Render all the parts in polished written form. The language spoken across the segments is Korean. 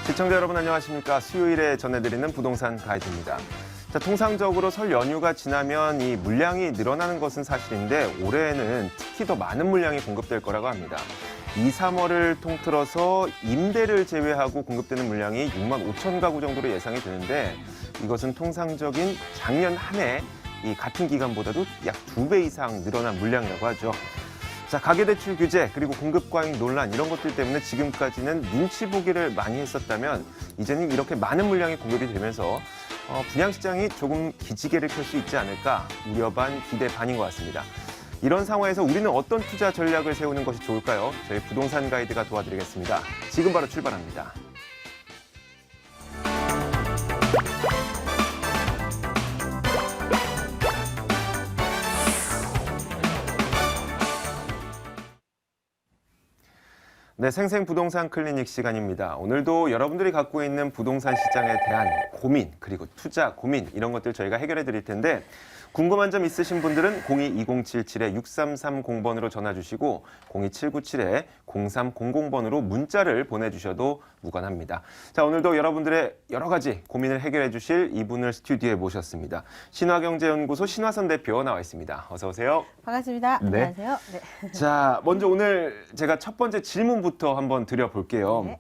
시청자 여러분 안녕하십니까. 수요일에 전해드리는 부동산 가이드입니다. 자, 통상적으로 설 연휴가 지나면 이 물량이 늘어나는 것은 사실인데 올해에는 특히 더 많은 물량이 공급될 거라고 합니다. 2, 3월을 통틀어서 임대를 제외하고 공급되는 물량이 6만 5천 가구 정도로 예상이 되는데 이것은 통상적인 작년 한 해 이 같은 기간보다도 약 2배 이상 늘어난 물량이라고 하죠. 자, 가계대출 규제 그리고 공급 과잉 논란 이런 것들 때문에 지금까지는 눈치 보기를 많이 했었다면 이제는 이렇게 많은 물량이 공급이 되면서 분양시장이 조금 기지개를 켤 수 있지 않을까 우려 반 기대 반인 것 같습니다. 이런 상황에서 우리는 어떤 투자 전략을 세우는 것이 좋을까요? 저희 부동산 가이드가 도와드리겠습니다. 지금 바로 출발합니다. 네, 생생부동산 클리닉 시간입니다. 오늘도 여러분들이 갖고 있는 부동산 시장에 대한 고민, 그리고 투자 고민 이런 것들 저희가 해결해 드릴 텐데 궁금한 점 있으신 분들은 02-2077-6330번으로 전화 주시고 02797-0300번으로 문자를 보내주셔도 무관합니다. 자, 오늘도 여러분들의 여러 가지 고민을 해결해 주실 이분을 스튜디오에 모셨습니다. 신화경제연구소 신화선 대표 나와 있습니다. 어서 오세요. 반갑습니다. 네. 안녕하세요. 네. 자, 먼저 오늘 제가 첫 번째 질문부터 한번 드려볼게요. 네.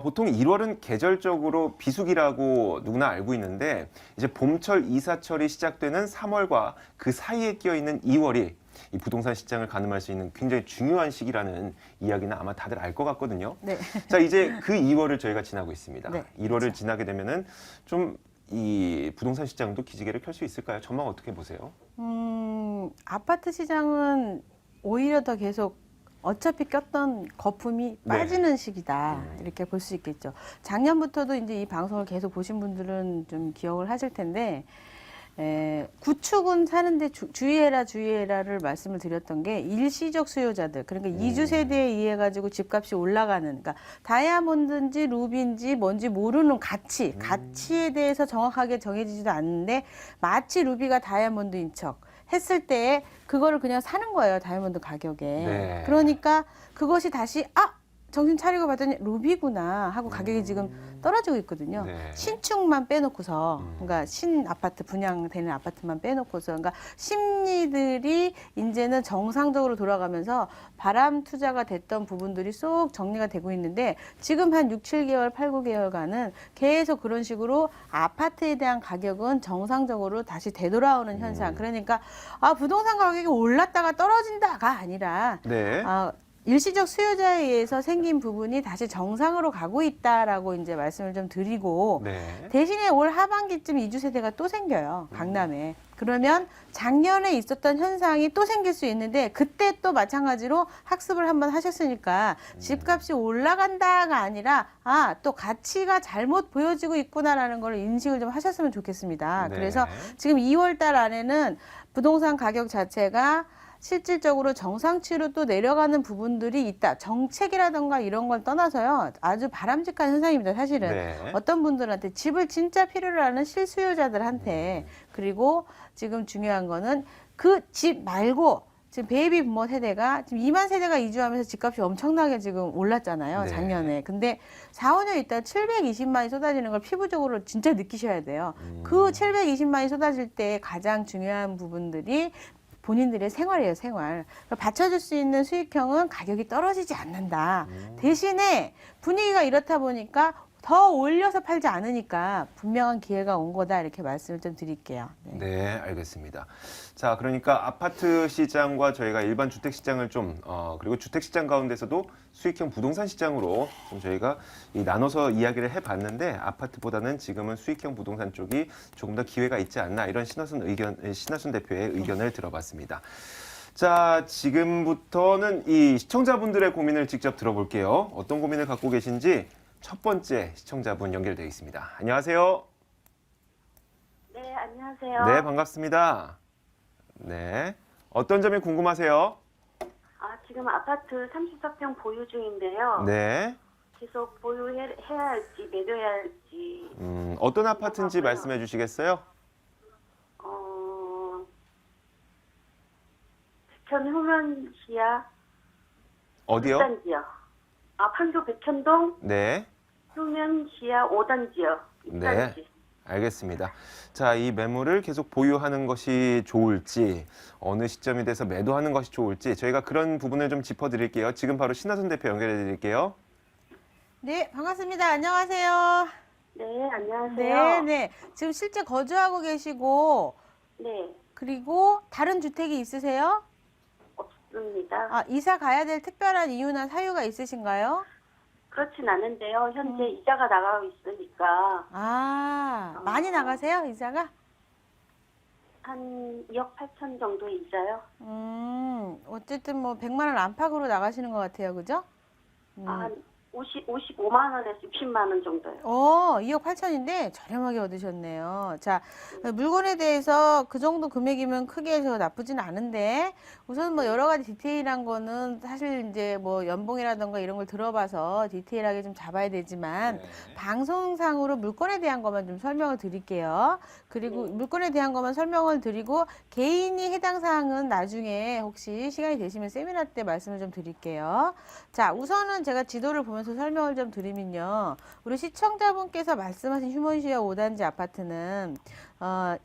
보통 1월은 계절적으로 비수기라고 누구나 알고 있는데 이제 봄철 이사철이 시작되는 3월과 그 사이에 끼어있는 2월이 이 부동산 시장을 가늠할 수 있는 굉장히 중요한 시기라는 이야기는 아마 다들 알 것 같거든요. 네. 자, 이제 그 2월을 저희가 지나고 있습니다. 네, 1월을 그렇죠. 지나게 되면은 좀 이 부동산 시장도 기지개를 켤 수 있을까요? 전망 어떻게 보세요? 아파트 시장은 오히려 더 계속 어차피 꼈던 거품이 네. 빠지는 시기다. 이렇게 볼 수 있겠죠. 작년부터도 이제 이 방송을 계속 보신 분들은 좀 기억을 하실 텐데, 구축은 사는데 주의해라를 말씀을 드렸던 게 일시적 수요자들, 그러니까 이주 세대에 의해 가지고 집값이 올라가는, 그러니까 다이아몬드인지 루비인지 뭔지 모르는 가치에 대해서 정확하게 정해지지도 않는데 마치 루비가 다이아몬드인 척 했을 때 그거를 그냥 사는 거예요, 다이아몬드 가격에. 네. 그러니까 그것이 다시 정신 차리고 봤더니 루비구나 하고 가격이 지금 떨어지고 있거든요. 네. 신축만 빼놓고서, 그러니까 신 아파트 분양되는 아파트만 빼놓고서, 그러니까 심리들이 이제는 정상적으로 돌아가면서 바람 투자가 됐던 부분들이 쏙 정리가 되고 있는데 지금 한 6, 7개월, 8, 9개월간은 계속 그런 식으로 아파트에 대한 가격은 정상적으로 다시 되돌아오는 현상. 그러니까 부동산 가격이 올랐다가 떨어진다가 아니라 네. 일시적 수요자에 의해서 생긴 부분이 다시 정상으로 가고 있다라고 이제 말씀을 좀 드리고 네. 대신에 올 하반기쯤 이주 세대가 또 생겨요. 강남에. 그러면 작년에 있었던 현상이 또 생길 수 있는데 그때 또 마찬가지로 학습을 한번 하셨으니까 집값이 올라간다가 아니라 또 가치가 잘못 보여지고 있구나라는 걸 인식을 좀 하셨으면 좋겠습니다. 네. 그래서 지금 2월 달 안에는 부동산 가격 자체가 실질적으로 정상치로 또 내려가는 부분들이 있다. 정책이라던가 이런 걸 떠나서요. 아주 바람직한 현상입니다. 사실은. 네. 어떤 분들한테 집을 진짜 필요로 하는 실수요자들한테 그리고 지금 중요한 거는 그 집 말고 지금 베이비 부모 세대가 지금 2만 세대가 이주하면서 집값이 엄청나게 지금 올랐잖아요. 네. 작년에. 근데 4, 5년 있다 720만이 쏟아지는 걸 피부적으로 진짜 느끼셔야 돼요. 그 720만이 쏟아질 때 가장 중요한 부분들이 본인들의 생활이에요, 생활. 받쳐줄 수 있는 수익형은 가격이 떨어지지 않는다. 대신에 분위기가 이렇다 보니까 더 올려서 팔지 않으니까 분명한 기회가 온 거다. 이렇게 말씀을 좀 드릴게요. 네. 네, 알겠습니다. 자, 그러니까 아파트 시장과 저희가 일반 주택 시장을 그리고 주택 시장 가운데서도 수익형 부동산 시장으로 좀 저희가 나눠서 이야기를 해봤는데 아파트보다는 지금은 수익형 부동산 쪽이 조금 더 기회가 있지 않나 이런 신하순 대표의 의견을 들어봤습니다. 자, 지금부터는 이 시청자분들의 고민을 직접 들어볼게요. 어떤 고민을 갖고 계신지 첫 번째 시청자분 연결되어 있습니다. 안녕하세요. 네, 안녕하세요. 네, 반갑습니다. 네. 어떤 점이 궁금하세요? 지금 아파트 34평 보유 중인데요. 네. 계속 보유해야 할지 매도해야 할지. 어떤 아파트인지 궁금하고요. 말씀해 주시겠어요? 백현 후면시야 어디요? 단지요. 판교 백현동 네. 수면 지하 5단지요. 네. 알겠습니다. 자, 이 매물을 계속 보유하는 것이 좋을지, 어느 시점이 돼서 매도하는 것이 좋을지 저희가 그런 부분을 좀 짚어드릴게요. 지금 바로 신하선 대표 연결해드릴게요. 네, 반갑습니다. 안녕하세요. 네, 안녕하세요. 네, 네. 지금 실제 거주하고 계시고, 네, 그리고 다른 주택이 있으세요? 없습니다. 아, 이사 가야 될 특별한 이유나 사유가 있으신가요? 그렇진 않은데요. 현재 이자가 나가고 있으니까 아, 많이 나가세요, 이사가? 한 2억 8천 정도의 이자요. 어쨌든 뭐 100만 원 안팎으로 나가시는 것 같아요, 그죠? 한 55만 원에서 60만 원 정도요. 2억 8천인데 저렴하게 얻으셨네요. 자, 물건에 대해서 그 정도 금액이면 크게 해서 나쁘진 않은데 우선 뭐 여러 가지 디테일한 거는 사실 이제 뭐 연봉이라던가 이런 걸 들어봐서 디테일하게 좀 잡아야 되지만 방송상으로 물건에 대한 것만 좀 설명을 드릴게요. 그리고 물건에 대한 것만 설명을 드리고 개인이 해당 사항은 나중에 혹시 시간이 되시면 세미나 때 말씀을 좀 드릴게요. 자, 우선은 제가 지도를 보면서 설명을 좀 드리면요. 우리 시청자분께서 말씀하신 휴먼시아 5단지 아파트는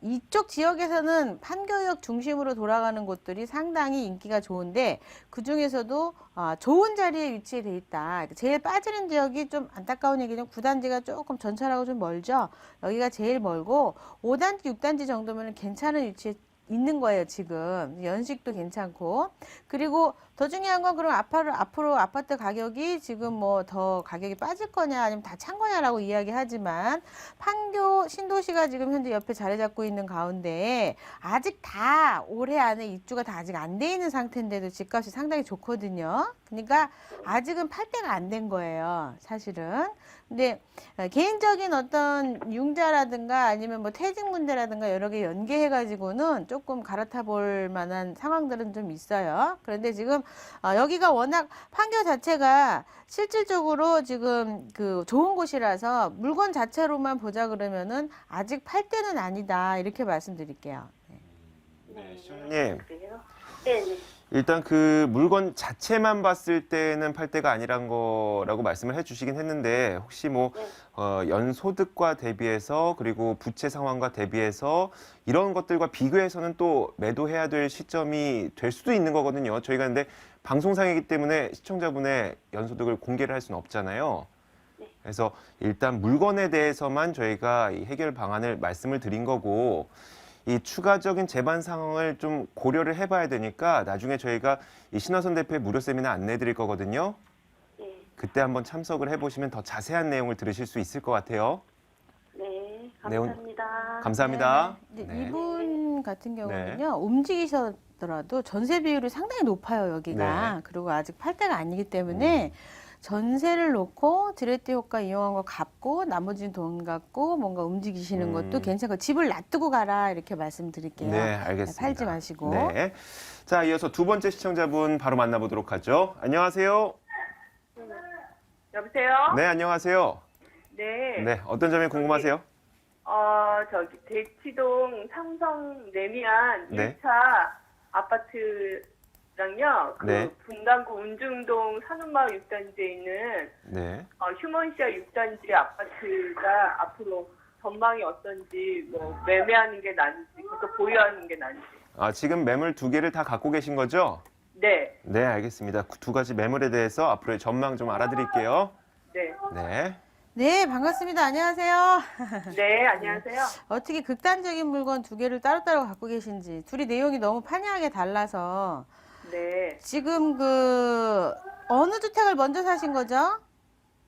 이쪽 지역에서는 판교역 중심으로 돌아가는 곳들이 상당히 인기가 좋은데 그 중에서도 좋은 자리에 위치해 돼 있다. 제일 빠지는 지역이 좀 안타까운 얘기는 9단지가 조금 전철하고 좀 멀죠. 여기가 제일 멀고 5단지, 6단지 정도면 괜찮은 위치에 있는 거예요, 지금. 연식도 괜찮고. 그리고 더 중요한 건 그럼 앞으로 아파트 가격이 지금 뭐 더 가격이 빠질 거냐 아니면 다 찬 거냐라고 이야기하지만 판교 신도시가 지금 현재 옆에 자리 잡고 있는 가운데 아직 다 올해 안에 입주가 다 아직 안 돼 있는 상태인데도 집값이 상당히 좋거든요. 그러니까 아직은 팔 때가 안 된 거예요, 사실은. 근데 개인적인 어떤 융자라든가 아니면 뭐 퇴직 문제라든가 여러 개 연계해 가지고는 조금 갈아타 볼 만한 상황들은 좀 있어요. 그런데 지금 여기가 워낙 판교 자체가 실질적으로 지금 그 좋은 곳이라서 물건 자체로만 보자 그러면은 아직 팔 때는 아니다 이렇게 말씀드릴게요. 네, 시청자님. 그래요? 네, 네. 일단 그 물건 자체만 봤을 때는 팔 때가 아니란 거라고 말씀을 해주시긴 했는데 혹시 뭐 연소득과 대비해서 그리고 부채 상황과 대비해서 이런 것들과 비교해서는 또 매도해야 될 시점이 될 수도 있는 거거든요. 저희가 근데 방송상이기 때문에 시청자분의 연소득을 공개를 할 수는 없잖아요. 그래서 일단 물건에 대해서만 저희가 이 해결 방안을 말씀을 드린 거고 이 추가적인 재반 상황을 좀 고려를 해봐야 되니까 나중에 저희가 이 신화선 대표의 무료 세미나 안내해 드릴 거거든요. 네, 그때 한번 참석을 해보시면 더 자세한 내용을 들으실 수 있을 것 같아요. 네, 내용- 감사합니다. 감사합니다. 네. 네. 이분 같은 경우는요, 움직이셨더라도 전세 비율이 상당히 높아요, 여기가. 네. 그리고 아직 팔 때가 아니기 때문에 전세를 놓고 드레트 효과 이용한 거 갚고 나머지는 돈 갖고 뭔가 움직이시는 것도 괜찮고 집을 놔두고 가라 이렇게 말씀드릴게요. 네, 알겠습니다. 팔지 마시고. 네. 자, 이어서 두 번째 시청자분 바로 만나보도록 하죠. 안녕하세요. 여보세요? 네, 안녕하세요. 네. 네, 어떤 점이 궁금하세요? 저기 대치동 삼성 레미안 네. 1차 아파트랑요. 그 네. 분당구 운중동 산업마을 6단지에 있는 네. 휴먼시아 6단지 아파트가 앞으로 전망이 어떤지 뭐 매매하는 게 나은지 계속 보유하는 게 나은지. 아, 지금 매물 두 개를 다 갖고 계신 거죠? 네. 네, 알겠습니다. 두 가지 매물에 대해서 앞으로의 전망 좀 알아드릴게요. 네. 네. 네, 반갑습니다. 안녕하세요. 네, 안녕하세요. 어떻게 극단적인 물건 두 개를 따로따로 갖고 계신지 둘이 내용이 너무 판이하게 달라서 네. 지금 그 어느 주택을 먼저 사신 거죠?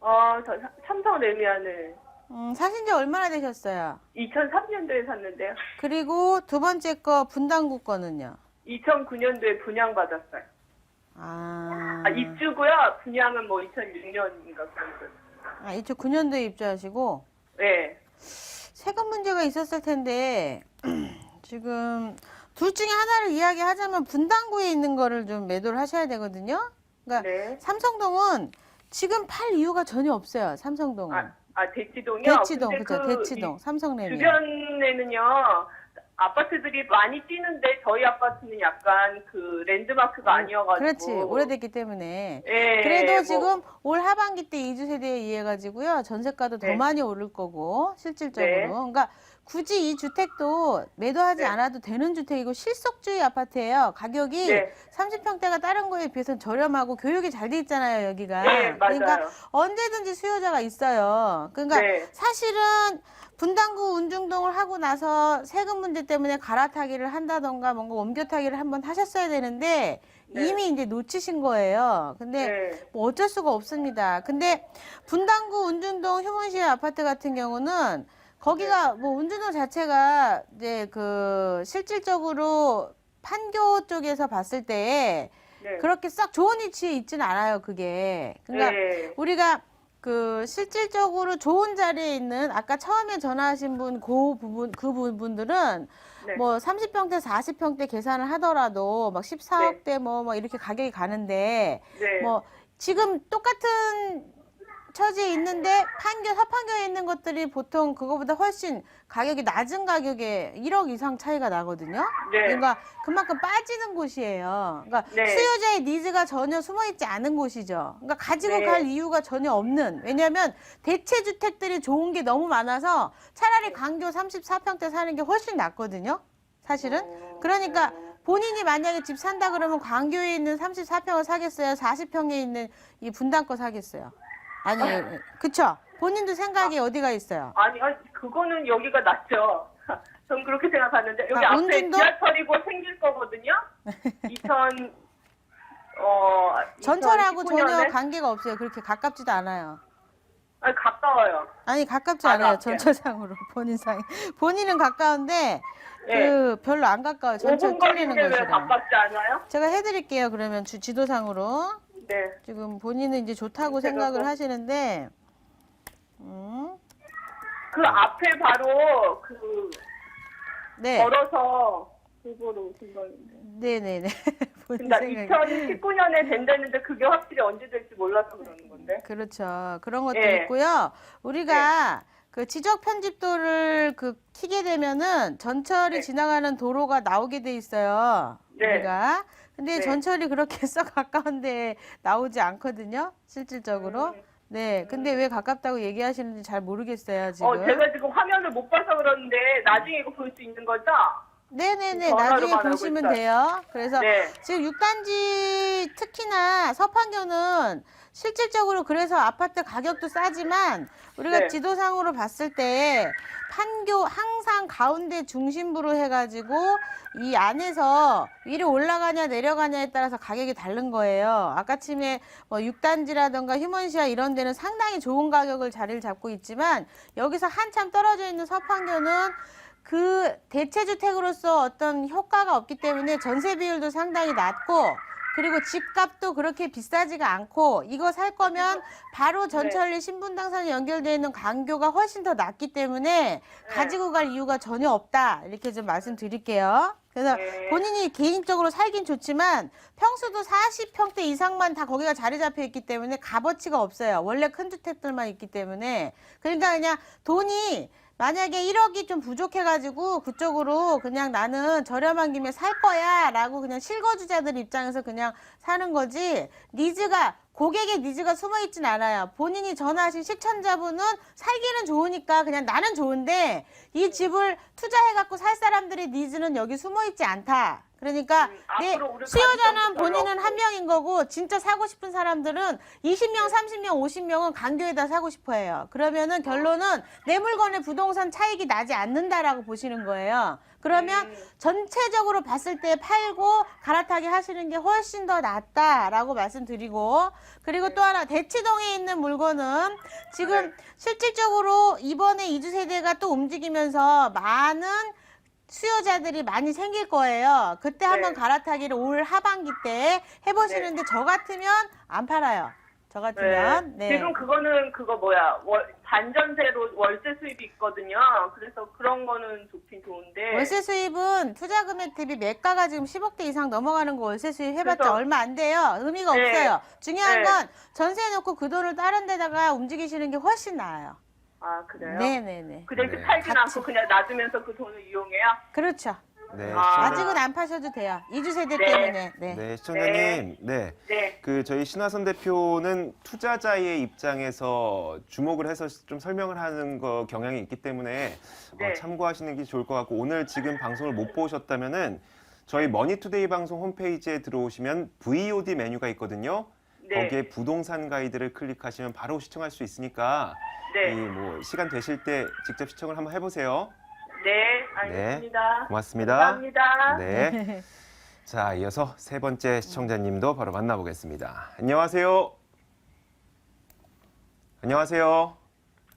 저 삼성 레미안을 사신 지 얼마나 되셨어요? 2003년도에 샀는데요. 그리고 두 번째 거 분당구 거는요? 2009년도에 분양받았어요. 입주고요. 분양은 뭐 2006년인가 그런 거. 2009년도에 입주하시고 네. 세금 문제가 있었을 텐데 지금 둘 중에 하나를 이야기하자면 분당구에 있는 거를 좀 매도를 하셔야 되거든요. 그러니까 네. 삼성동은 지금 팔 이유가 전혀 없어요. 삼성동은. 대치동이요? 대치동, 근데 그죠? 대치동, 삼성레미안. 주변에는요, 아파트들이 많이 뛰는데 저희 아파트는 약간 그 랜드마크가 아니어가지고. 그렇지. 오래됐기 때문에. 예, 그래도 뭐, 지금 올 하반기 때 이주 세대에 의해 가지고요. 전세가도 더 네. 많이 오를 거고 실질적으로. 네. 그러니까 굳이 이 주택도 매도하지 네. 않아도 되는 주택이고 실속주의 아파트예요. 가격이 네. 30평대가 다른 거에 비해서는 저렴하고 교육이 잘 돼 있잖아요, 여기가. 네, 맞아요. 그러니까 언제든지 수요자가 있어요. 그러니까 네. 사실은 분당구 운중동을 하고 나서 세금 문제 때문에 갈아타기를 한다던가 뭔가 옮겨타기를 한번 하셨어야 되는데 네. 이미 이제 놓치신 거예요. 근데 네. 뭐 어쩔 수가 없습니다. 근데 분당구 운중동 휴먼시에 아파트 같은 경우는 거기가 뭐 운중동 자체가 이제 그 실질적으로 판교 쪽에서 봤을 때 네. 그렇게 싹 좋은 위치에 있지는 않아요, 그게. 그러니까 네. 우리가 그 실질적으로 좋은 자리에 있는 아까 처음에 전화하신 분 그 부분들은 네. 뭐 30평대, 40평대 계산을 하더라도 막 14억대 뭐 이렇게 가격이 가는데 네. 뭐 지금 똑같은 처지에 있는데 서판교에 있는 것들이 보통 그거보다 훨씬 가격이 낮은 가격에 1억 이상 차이가 나거든요. 네. 그러니까 그만큼 빠지는 곳이에요. 그러니까 네. 수요자의 니즈가 전혀 숨어있지 않은 곳이죠. 그러니까 가지고 네. 갈 이유가 전혀 없는. 왜냐하면 대체 주택들이 좋은 게 너무 많아서 차라리 강교 34평대 사는 게 훨씬 낫거든요. 사실은. 그러니까 본인이 만약에 집 산다 그러면 광교에 있는 34평을 사겠어요? 40평에 있는 이 분당 거 사겠어요? 아니, 그쵸? 본인도 생각이 어디가 있어요? 아니, 그거는 여기가 낫죠. 전 그렇게 생각하는데 여기 아, 앞에 운전도? 지하철이 곧 생길 거거든요. 2000 전철하고 2019년에? 전혀 관계가 없어요. 그렇게 가깝지도 않아요. 아니, 가까워요. 아니, 가깝지 바로 않아요. 앞이야. 전철상으로, 본인상에. 본인은 가까운데, 네. 별로 안 가까워요. 전철 5분 뚫리는 거리인데 왜 곳이라. 가깝지 않아요? 제가 해드릴게요. 그러면 지도상으로. 네. 지금 본인은 이제 좋다고 제가 생각을 뭐- 하시는데, 그 앞에 바로 그 네. 걸어서 그거로 생각인데. 네네네. 본인 그러니까 생각이. 2019년에 된다는데 그게 확실히 언제 될지 몰라서 그러는 건데. 그렇죠. 그런 것도 예. 있고요. 우리가 그 지적 편집도를 키게 되면은 전철이 네. 지나가는 도로가 나오게 돼 있어요. 네. 우리가. 근데 네. 전철이 그렇게 썩 가까운데 나오지 않거든요. 실질적으로. 네. 근데 왜 가깝다고 얘기하시는지 잘 모르겠어요, 지금. 제가 지금 화면을 못 봐서 그러는데 나중에 이거 볼 수 있는 거죠? 네네네. 전화로만 나중에 알고 보시면 있어요. 돼요. 그래서 네. 지금 6단지 특히나 서판교는 실질적으로 그래서 아파트 가격도 싸지만 우리가 네. 지도상으로 봤을 때 판교 항상 가운데 중심부로 해가지고 이 안에서 위로 올라가냐 내려가냐에 따라서 가격이 다른 거예요. 아까쯤에 뭐 6단지라던가 휴먼시아 이런 데는 상당히 좋은 가격을 자리를 잡고 있지만 여기서 한참 떨어져 있는 서판교는 그 대체주택으로서 어떤 효과가 없기 때문에 전세 비율도 상당히 낮고 그리고 집값도 그렇게 비싸지가 않고 이거 살 거면 바로 전철리 신분당선에 연결되어 있는 강교가 훨씬 더 낫기 때문에 가지고 갈 이유가 전혀 없다. 이렇게 좀 말씀드릴게요. 그래서 네. 본인이 개인적으로 살긴 좋지만 평수도 40평대 이상만 다 거기가 자리 잡혀 있기 때문에 값어치가 없어요. 원래 큰 주택들만 있기 때문에. 그러니까 그냥 돈이 만약에 1억이 좀 부족해가지고 그쪽으로 그냥 나는 저렴한 김에 살 거야 라고 그냥 실거주자들 입장에서 그냥 사는 거지 고객의 니즈가 숨어있진 않아요. 본인이 전화하신 시청자분은 살기는 좋으니까 그냥 나는 좋은데 이 집을 투자해갖고 살 사람들의 니즈는 여기 숨어있지 않다. 그러니까 내 앞으로 우리 수요자는 가격도 본인은 별로 한 명인 거고 진짜 사고 싶은 사람들은 20명, 30명, 50명은 강교에다 사고 싶어 해요. 그러면은 결론은 내 물건의 부동산 차익이 나지 않는다라고 보시는 거예요. 그러면 전체적으로 봤을 때 팔고 갈아타기 하시는 게 훨씬 더 낫다라고 말씀드리고 그리고 또 하나 대치동에 있는 물건은 지금 실질적으로 이번에 이주 세대가 또 움직이면서 많은 수요자들이 많이 생길 거예요. 그때 한번 갈아타기를 올 하반기 때 해보시는데 저 같으면 안 팔아요. 저 같으면. 네. 지금 그거는 반전세로 월세 수입이 있거든요. 그래서 그런 거는 좋긴 좋은데. 월세 수입은 투자 금액 대비 매가가 지금 10억대 이상 넘어가는 거 월세 수입 해봤자 그래서- 얼마 안 돼요. 의미가 네. 없어요. 중요한 네. 건 전세 놓고 그 돈을 다른 데다가 움직이시는 게 훨씬 나아요. 아, 그래요? 네네네. 그 대신 네. 팔진 같이. 않고 그냥 놔두면서 그 돈을 이용해요? 그렇죠. 네, 아. 아직은 안 파셔도 돼요. 이주 세대 네. 때문에. 네. 네, 시청자님. 네. 네. 그 저희 신화선 대표는 투자자의 입장에서 주목을 해서 좀 설명을 하는 거 경향이 있기 때문에 네. 참고하시는 게 좋을 것 같고 오늘 지금 방송을 못 보셨다면은 저희 머니투데이 방송 홈페이지에 들어오시면 VOD 메뉴가 있거든요. 네. 거기에 부동산 가이드를 클릭하시면 바로 시청할 수 있으니까 네. 이 뭐 시간 되실 때 직접 시청을 한번 해보세요. 네, 알겠습니다. 고맙습니다. 감사합니다. 네. 자, 이어서 세 번째 시청자님도 바로 만나보겠습니다. 안녕하세요. 안녕하세요.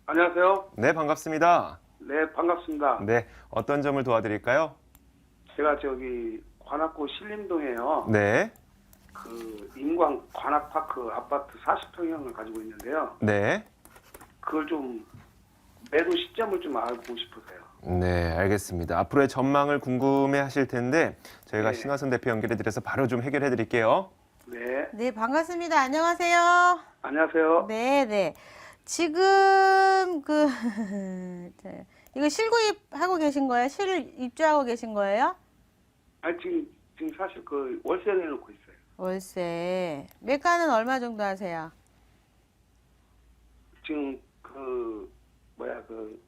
안녕하세요. 네, 반갑습니다. 네, 반갑습니다. 네, 어떤 점을 도와드릴까요? 제가 저기 관악구 신림동에요. 네, 그 인광 관악파크 아파트 40평형을 가지고 있는데요. 네, 그걸 좀 매도 시점을 좀 알고 싶으세요. 네, 알겠습니다. 앞으로의 전망을 궁금해하실 텐데 저희가 네. 신화선 대표 연결해드려서 바로 좀 해결해드릴게요. 네, 네, 반갑습니다. 안녕하세요. 안녕하세요. 네네. 지금 자, 이거 실구입하고 계신 거예요? 실입주하고 계신 거예요? 아니 지금 사실 그 월세 내놓고 있어요. 월세. 매가는 얼마 정도 하세요? 지금 그 뭐야 그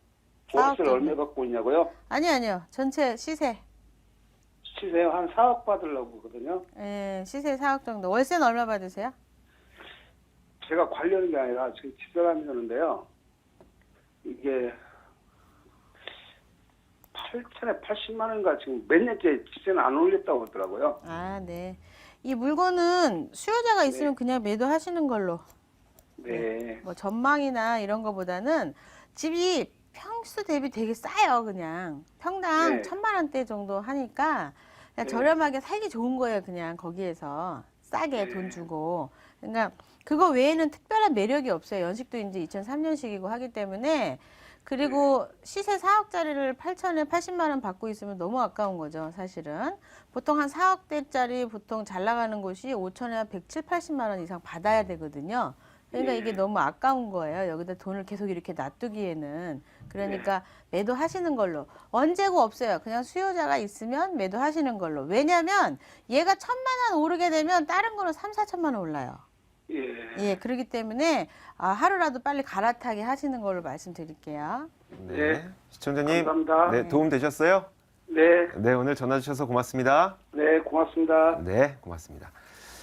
사억 월세를 정도. 얼마 갖고 있냐고요? 아니요. 전체 시세. 시세 한 4억 받으려고 하거든요. 예, 시세 4억 정도. 월세는 얼마 받으세요? 제가 관리하는 게 아니라 지금 집사람이 하는데요. 이게 8천에 80만 원인가 지금 몇 년째 집세는 안 올렸다고 하더라고요. 아, 네. 이 물건은 수요자가 있으면 그냥 매도하시는 걸로. 네. 뭐 전망이나 이런 거보다는 집이 평수 대비 되게 싸요, 그냥. 평당 네. 1,000만 원대 정도 하니까 그냥 네. 저렴하게 살기 좋은 거예요, 그냥 거기에서. 싸게 네. 돈 주고. 그러니까 그거 외에는 특별한 매력이 없어요. 연식도 이제 2003년식이고 하기 때문에. 그리고 시세 4억짜리를 8천에 80만 원 받고 있으면 너무 아까운 거죠, 사실은. 보통 한 4억대짜리 보통 잘 나가는 곳이 5천에 170, 80만 원 이상 받아야 되거든요. 그러니까 네. 이게 너무 아까운 거예요. 여기다 돈을 계속 이렇게 놔두기에는. 그러니까 매도하시는 걸로. 언제고 없어요. 그냥 수요자가 있으면 매도하시는 걸로. 왜냐면 얘가 1,000만 원 오르게 되면 다른 거는 3, 4천만 원 올라요. 예. 예, 그렇기 때문에 하루라도 빨리 갈아타게 하시는 걸로 말씀드릴게요. 네, 네. 시청자님. 감사합니다. 네, 도움 되셨어요? 네. 네, 오늘 전화 주셔서 고맙습니다. 네, 고맙습니다. 네, 고맙습니다.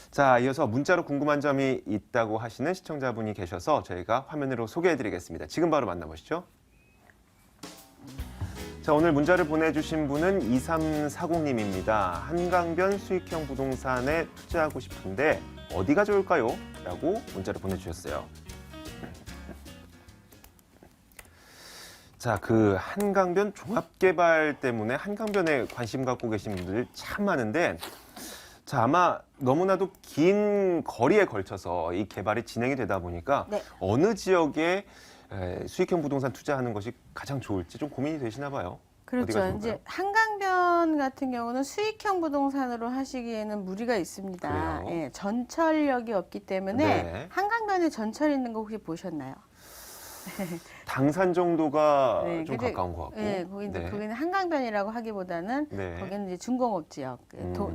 자, 이어서 문자로 궁금한 점이 있다고 하시는 시청자분이 계셔서 저희가 화면으로 소개해드리겠습니다. 지금 바로 만나보시죠. 자, 오늘 문자를 보내주신 분은 2340님입니다. 한강변 수익형 부동산에 투자하고 싶은데 어디가 좋을까요? 라고 문자를 보내주셨어요. 자, 그 한강변 종합개발 때문에 한강변에 관심 갖고 계신 분들 참 많은데 자, 아마 너무나도 긴 거리에 걸쳐서 이 개발이 진행이 되다 보니까 네. 어느 지역에 수익형 부동산 투자하는 것이 가장 좋을지 좀 고민이 되시나 봐요. 어디가 그렇죠. 좋을까요? 이제 한강변 같은 경우는 수익형 부동산으로 하시기에는 무리가 있습니다. 그래요? 예, 전철역이 없기 때문에 네. 한강변에 전철 있는 거 혹시 보셨나요? 당산 정도가 네, 좀 근데, 가까운 것 같고. 예, 거기는 한강변이라고 하기보다는 네. 거기는 이제 중공업 지역,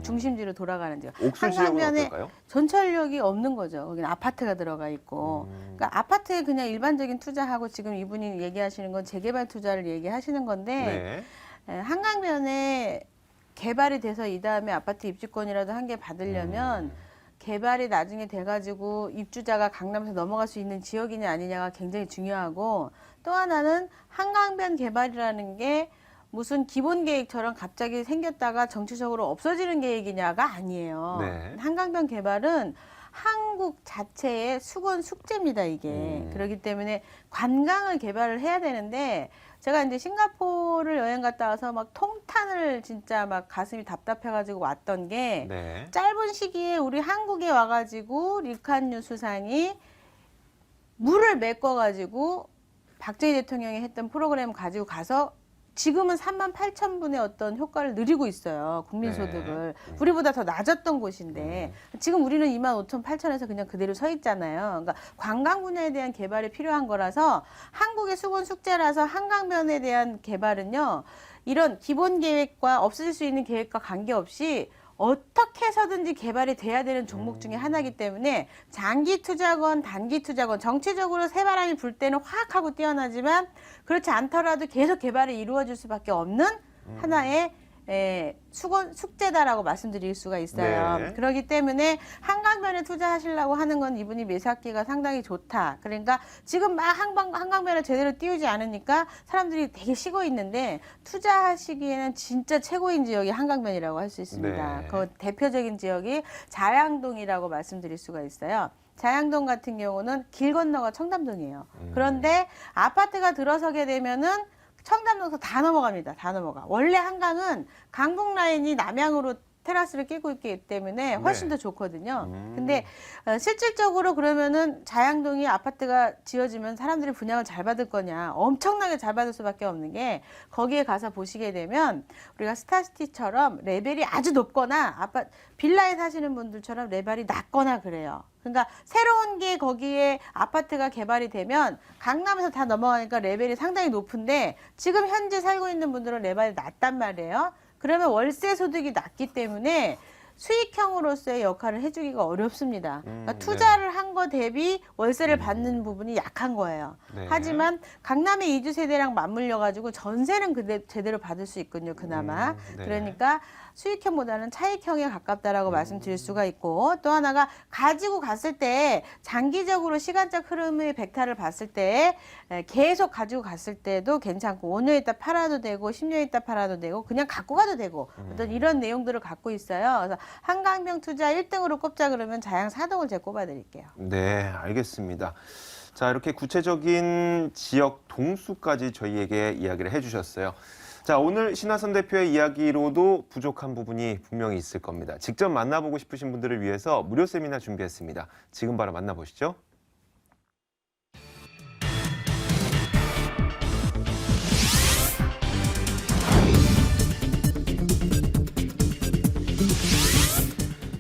중심지로 돌아가는 지역. 옥수 지역은 한강변에 어떨까요? 전철역이 없는 거죠. 거기는 아파트가 들어가 있고. 그러니까 아파트에 그냥 일반적인 투자하고 지금 이분이 얘기하시는 건 재개발 투자를 얘기하시는 건데 네. 한강변에 개발이 돼서 이 다음에 아파트 입주권이라도 한 개 받으려면 개발이 나중에 돼가지고 입주자가 강남에서 넘어갈 수 있는 지역이냐 아니냐가 굉장히 중요하고 또 하나는 한강변 개발이라는 게 무슨 기본 계획처럼 갑자기 생겼다가 정치적으로 없어지는 계획이냐가 아니에요. 네. 한강변 개발은 한국 자체의 수건 숙제입니다, 이게. 그렇기 때문에 관광을 개발을 해야 되는데 제가 이제 싱가포르를 여행 갔다 와서 막 통탄을 진짜 막 가슴이 답답해가지고 왔던 게 네. 짧은 시기에 우리 한국에 와가지고 리칸유 수상이 물을 메꿔가지고 박정희 대통령이 했던 프로그램 가지고 가서 지금은 38,000분의 어떤 효과를 누리고 있어요. 국민소득을. 우리보다 더 낮았던 곳인데 지금 우리는 25,800에서 그냥 그대로 서 있잖아요. 그러니까 관광 분야에 대한 개발이 필요한 거라서 한국의 수건 숙제라서 한강변에 대한 개발은요. 이런 기본 계획과 없어질 수 있는 계획과 관계없이 어떻게 해서든지 개발이 돼야 되는 종목 중에 하나이기 때문에 장기 투자건 단기 투자건 정치적으로 새바람이 불 때는 확 하고 뛰어나지만 그렇지 않더라도 계속 개발이 이루어질 수밖에 없는 하나의 숙제다라고 말씀드릴 수가 있어요. 네. 그렇기 때문에 한강변에 투자하시려고 하는 건 이분이 매수하기가 상당히 좋다. 그러니까 지금 막 한강변을 제대로 띄우지 않으니까 사람들이 되게 식어 있는데 투자하시기에는 진짜 최고인 지역이 한강변이라고 할 수 있습니다. 네. 그 대표적인 지역이 자양동이라고 말씀드릴 수가 있어요. 자양동 같은 경우는 길 건너가 청담동이에요. 그런데 아파트가 들어서게 되면은 청담동에서 다 넘어갑니다. 다 넘어가. 원래 한강은 강북 라인이 남향으로 테라스를 끼고 있기 때문에 훨씬 네. 더 좋거든요. 근데 실질적으로 그러면은 자양동이 아파트가 지어지면 사람들이 분양을 잘 받을 거냐? 엄청나게 잘 받을 수밖에 없는 게 거기에 가서 보시게 되면 우리가 스타시티처럼 레벨이 아주 높거나 빌라에 사시는 분들처럼 레벨이 낮거나 그래요. 그러니까 새로운 게 거기에 아파트가 개발이 되면 강남에서 다 넘어가니까 레벨이 상당히 높은데 지금 현재 살고 있는 분들은 레벨이 낮단 말이에요. 그러면 월세 소득이 낮기 때문에 수익형으로서의 역할을 해주기가 어렵습니다. 그러니까 투자를 한 거 대비 월세를 받는 부분이 약한 거예요. 네. 하지만 강남의 이주 세대랑 맞물려 가지고 전세는 제대로 받을 수 있군요. 그나마. 네. 그러니까 수익형보다는 차익형에 가깝다라고 말씀드릴 수가 있고 또 하나가 가지고 갔을 때 장기적으로 시간적 흐름의 벡터를 봤을 때 계속 가지고 갔을 때도 괜찮고 5년 있다 팔아도 되고 10년 있다 팔아도 되고 그냥 갖고 가도 되고 어떤 이런 내용들을 갖고 있어요. 그래서 한강변 투자 1등으로 꼽자 그러면 자양 4동을 제가 꼽아드릴게요. 네, 알겠습니다. 자, 이렇게 구체적인 지역 동수까지 저희에게 이야기를 해주셨어요. 자, 오늘 신화선 대표의 이야기로도 부족한 부분이 분명히 있을 겁니다. 직접 만나보고 싶으신 분들을 위해서 무료 세미나 준비했습니다. 지금 바로 만나보시죠.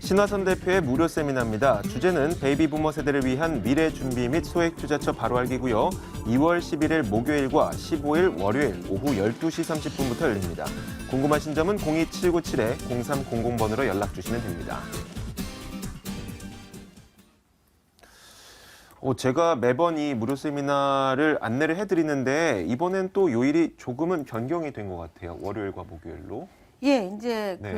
신화선 대표의 무료 세미나입니다. 주제는 베이비 부머 세대를 위한 미래 준비 및 소액 투자처 바로 알기고요. 2월 11일 목요일과 15일 월요일 오후 12시 30분부터 열립니다. 궁금하신 점은 02797-0300번으로 연락 주시면 됩니다. 제가 매번 이 무료 세미나를 안내를 해드리는데 이번엔 또 요일이 조금은 변경이 된 것 같아요. 월요일과 목요일로. 예, 이제 네.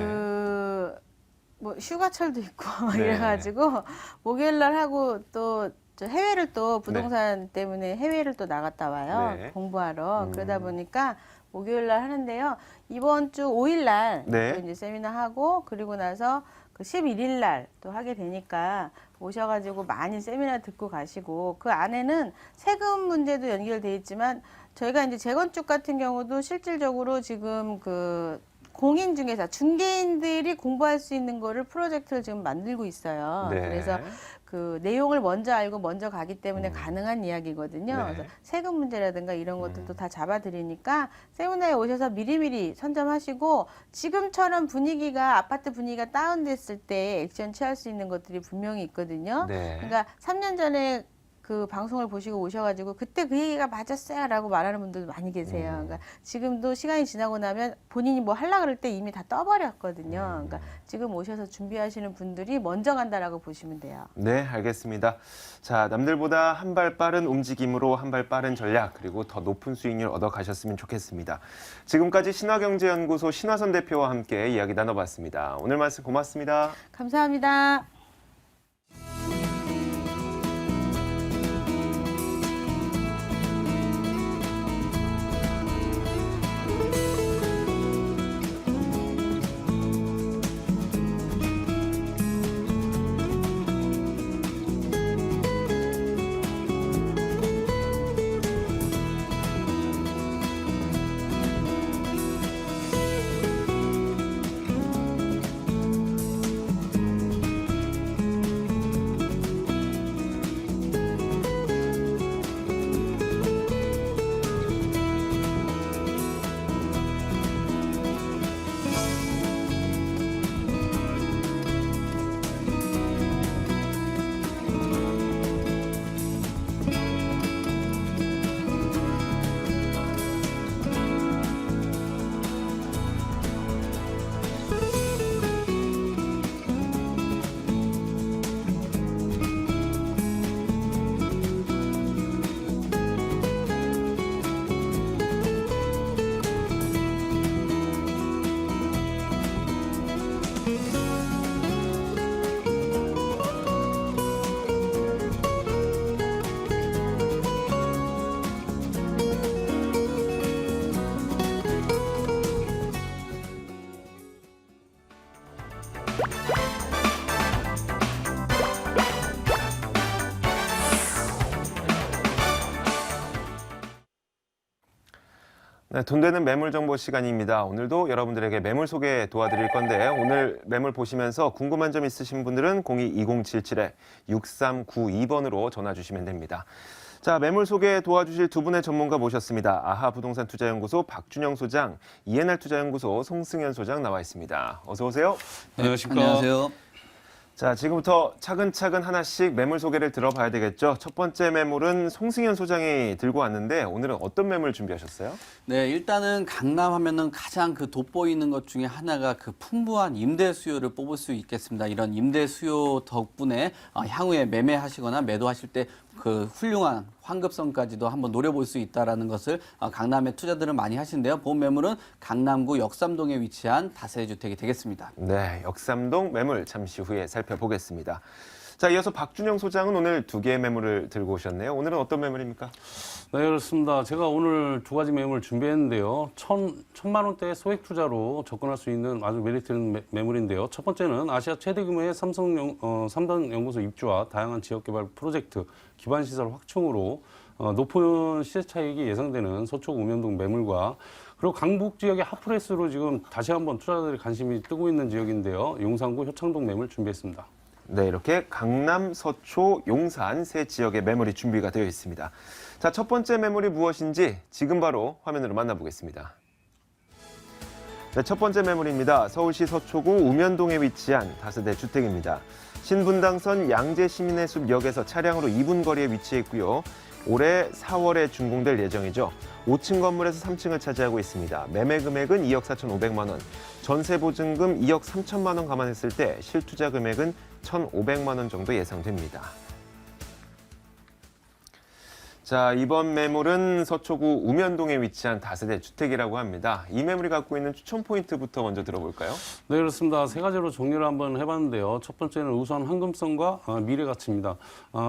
뭐 휴가철도 있고 막 네. 이래가지고 목요일 날 하고 또 저 해외를 또 부동산 때문에 해외를 또 나갔다 와요. 네. 공부하러. 그러다 보니까 목요일 날 하는데요. 이번 주 5일 날 네. 또 이제 세미나 하고 그리고 나서 그 11일 날 또 하게 되니까 오셔가지고 많이 세미나 듣고 가시고 그 안에는 세금 문제도 연결돼 있지만 저희가 이제 재건축 같은 경우도 실질적으로 지금 그 공인중개사, 중개인들이 공부할 수 있는 거를 프로젝트를 지금 만들고 있어요. 네. 그래서 그 내용을 먼저 알고 먼저 가기 때문에 가능한 이야기거든요. 네. 그래서 세금 문제라든가 이런 것들도 다 잡아드리니까 세미나에 오셔서 미리미리 선점하시고 지금처럼 분위기가 아파트 분위기가 다운됐을 때 액션 취할 수 있는 것들이 분명히 있거든요. 네. 그러니까 3년 전에 그 방송을 보시고 오셔가지고 그때 그 얘기가 맞았어요라고 말하는 분들도 많이 계세요. 그러니까 지금도 시간이 지나고 나면 본인이 뭐 하려고 그럴 때 이미 다 떠버렸거든요. 그러니까 지금 오셔서 준비하시는 분들이 먼저 간다라고 보시면 돼요. 네, 알겠습니다. 자, 남들보다 한 발 빠른 움직임으로 한 발 빠른 전략 그리고 더 높은 수익률 얻어 가셨으면 좋겠습니다. 지금까지 신화경제연구소 신화선 대표와 함께 이야기 나눠봤습니다. 오늘 말씀 고맙습니다. 감사합니다. 네, 돈 되는 매물 정보 시간입니다. 오늘도 여러분들에게 매물 소개 도와드릴 건데 오늘 매물 보시면서 궁금한 점 있으신 분들은 02-2077-6392번으로 전화 주시면 됩니다. 자, 매물 소개 도와주실 두 분의 전문가 모셨습니다. 아하 부동산 투자연구소 박준영 소장, ENR 투자연구소 송승현 소장 나와 있습니다. 어서 오세요. 안녕하십니까. 안녕하세요. 자, 지금부터 차근차근 하나씩 매물 소개를 들어봐야 되겠죠. 첫 번째 매물은 송승현 소장이 들고 왔는데 오늘은 어떤 매물 준비하셨어요? 네, 일단은 강남 하면은 가장 돋보이는 것 중에 하나가 그 풍부한 임대 수요를 뽑을 수 있겠습니다. 이런 임대 수요 덕분에 향후에 매매하시거나 매도하실 때 그 훌륭한 환급성까지도 한번 노려볼 수 있다는 것을 강남에 투자들을 많이 하시는데요. 본 매물은 강남구 역삼동에 위치한 다세대 주택이 되겠습니다. 네, 역삼동 매물 잠시 후에 살펴보겠습니다. 자, 이어서 박준영 소장은 오늘 두 개의 매물을 들고 오셨네요. 오늘은 어떤 매물입니까? 네, 그렇습니다. 제가 오늘 두 가지 매물 준비했는데요. 천만 원대 소액 투자로 접근할 수 있는 아주 메리트 있는 매물인데요. 첫 번째는 아시아 최대 규모의 삼성 3단 연구소 입주와 다양한 지역 개발 프로젝트, 기반 시설 확충으로 높은 시세 차익이 예상되는 서초 우면동 매물과 그리고 강북 지역의 핫프레스로 지금 다시 한번 투자자들의 관심이 뜨고 있는 지역인데요. 용산구 효창동 매물 준비했습니다. 네, 이렇게 강남, 서초, 용산 세 지역의 매물이 준비가 되어 있습니다. 자, 첫 번째 매물이 무엇인지 지금 바로 화면으로 만나보겠습니다. 네, 첫 번째 매물입니다. 서울시 서초구 우면동에 위치한 다세대 주택입니다. 신분당선 양재시민의 숲역에서 차량으로 2분 거리에 위치해 있고요. 올해 4월에 준공될 예정이죠. 5층 건물에서 3층을 차지하고 있습니다. 매매 금액은 2억 4,500만 원, 전세 보증금 2억 3천만 원 감안했을 때 실투자 금액은 1,500만 원 정도 예상됩니다. 자, 이번 매물은 서초구 우면동에 위치한 다세대 주택이라고 합니다. 이 매물이 갖고 있는 추천 포인트부터 먼저 들어볼까요? 네, 그렇습니다. 세 가지로 정리를 한번 해봤는데요. 첫 번째는 우선 황금성과 미래 가치입니다.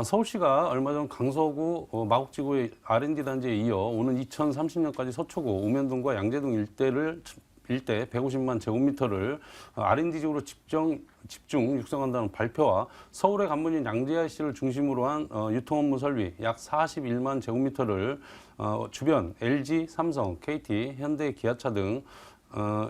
서울시가 얼마 전 강서구 마곡지구의 R&D 단지에 이어 오는 2030년까지 서초구 우면동과 양재동 일대 150만 제곱미터를 R&D적으로 집중 육성한다는 발표와 서울의 관문인 양재IC를 중심으로 한 유통업무 설비 약 41만 제곱미터를 주변 LG, 삼성, KT, 현대, 기아차 등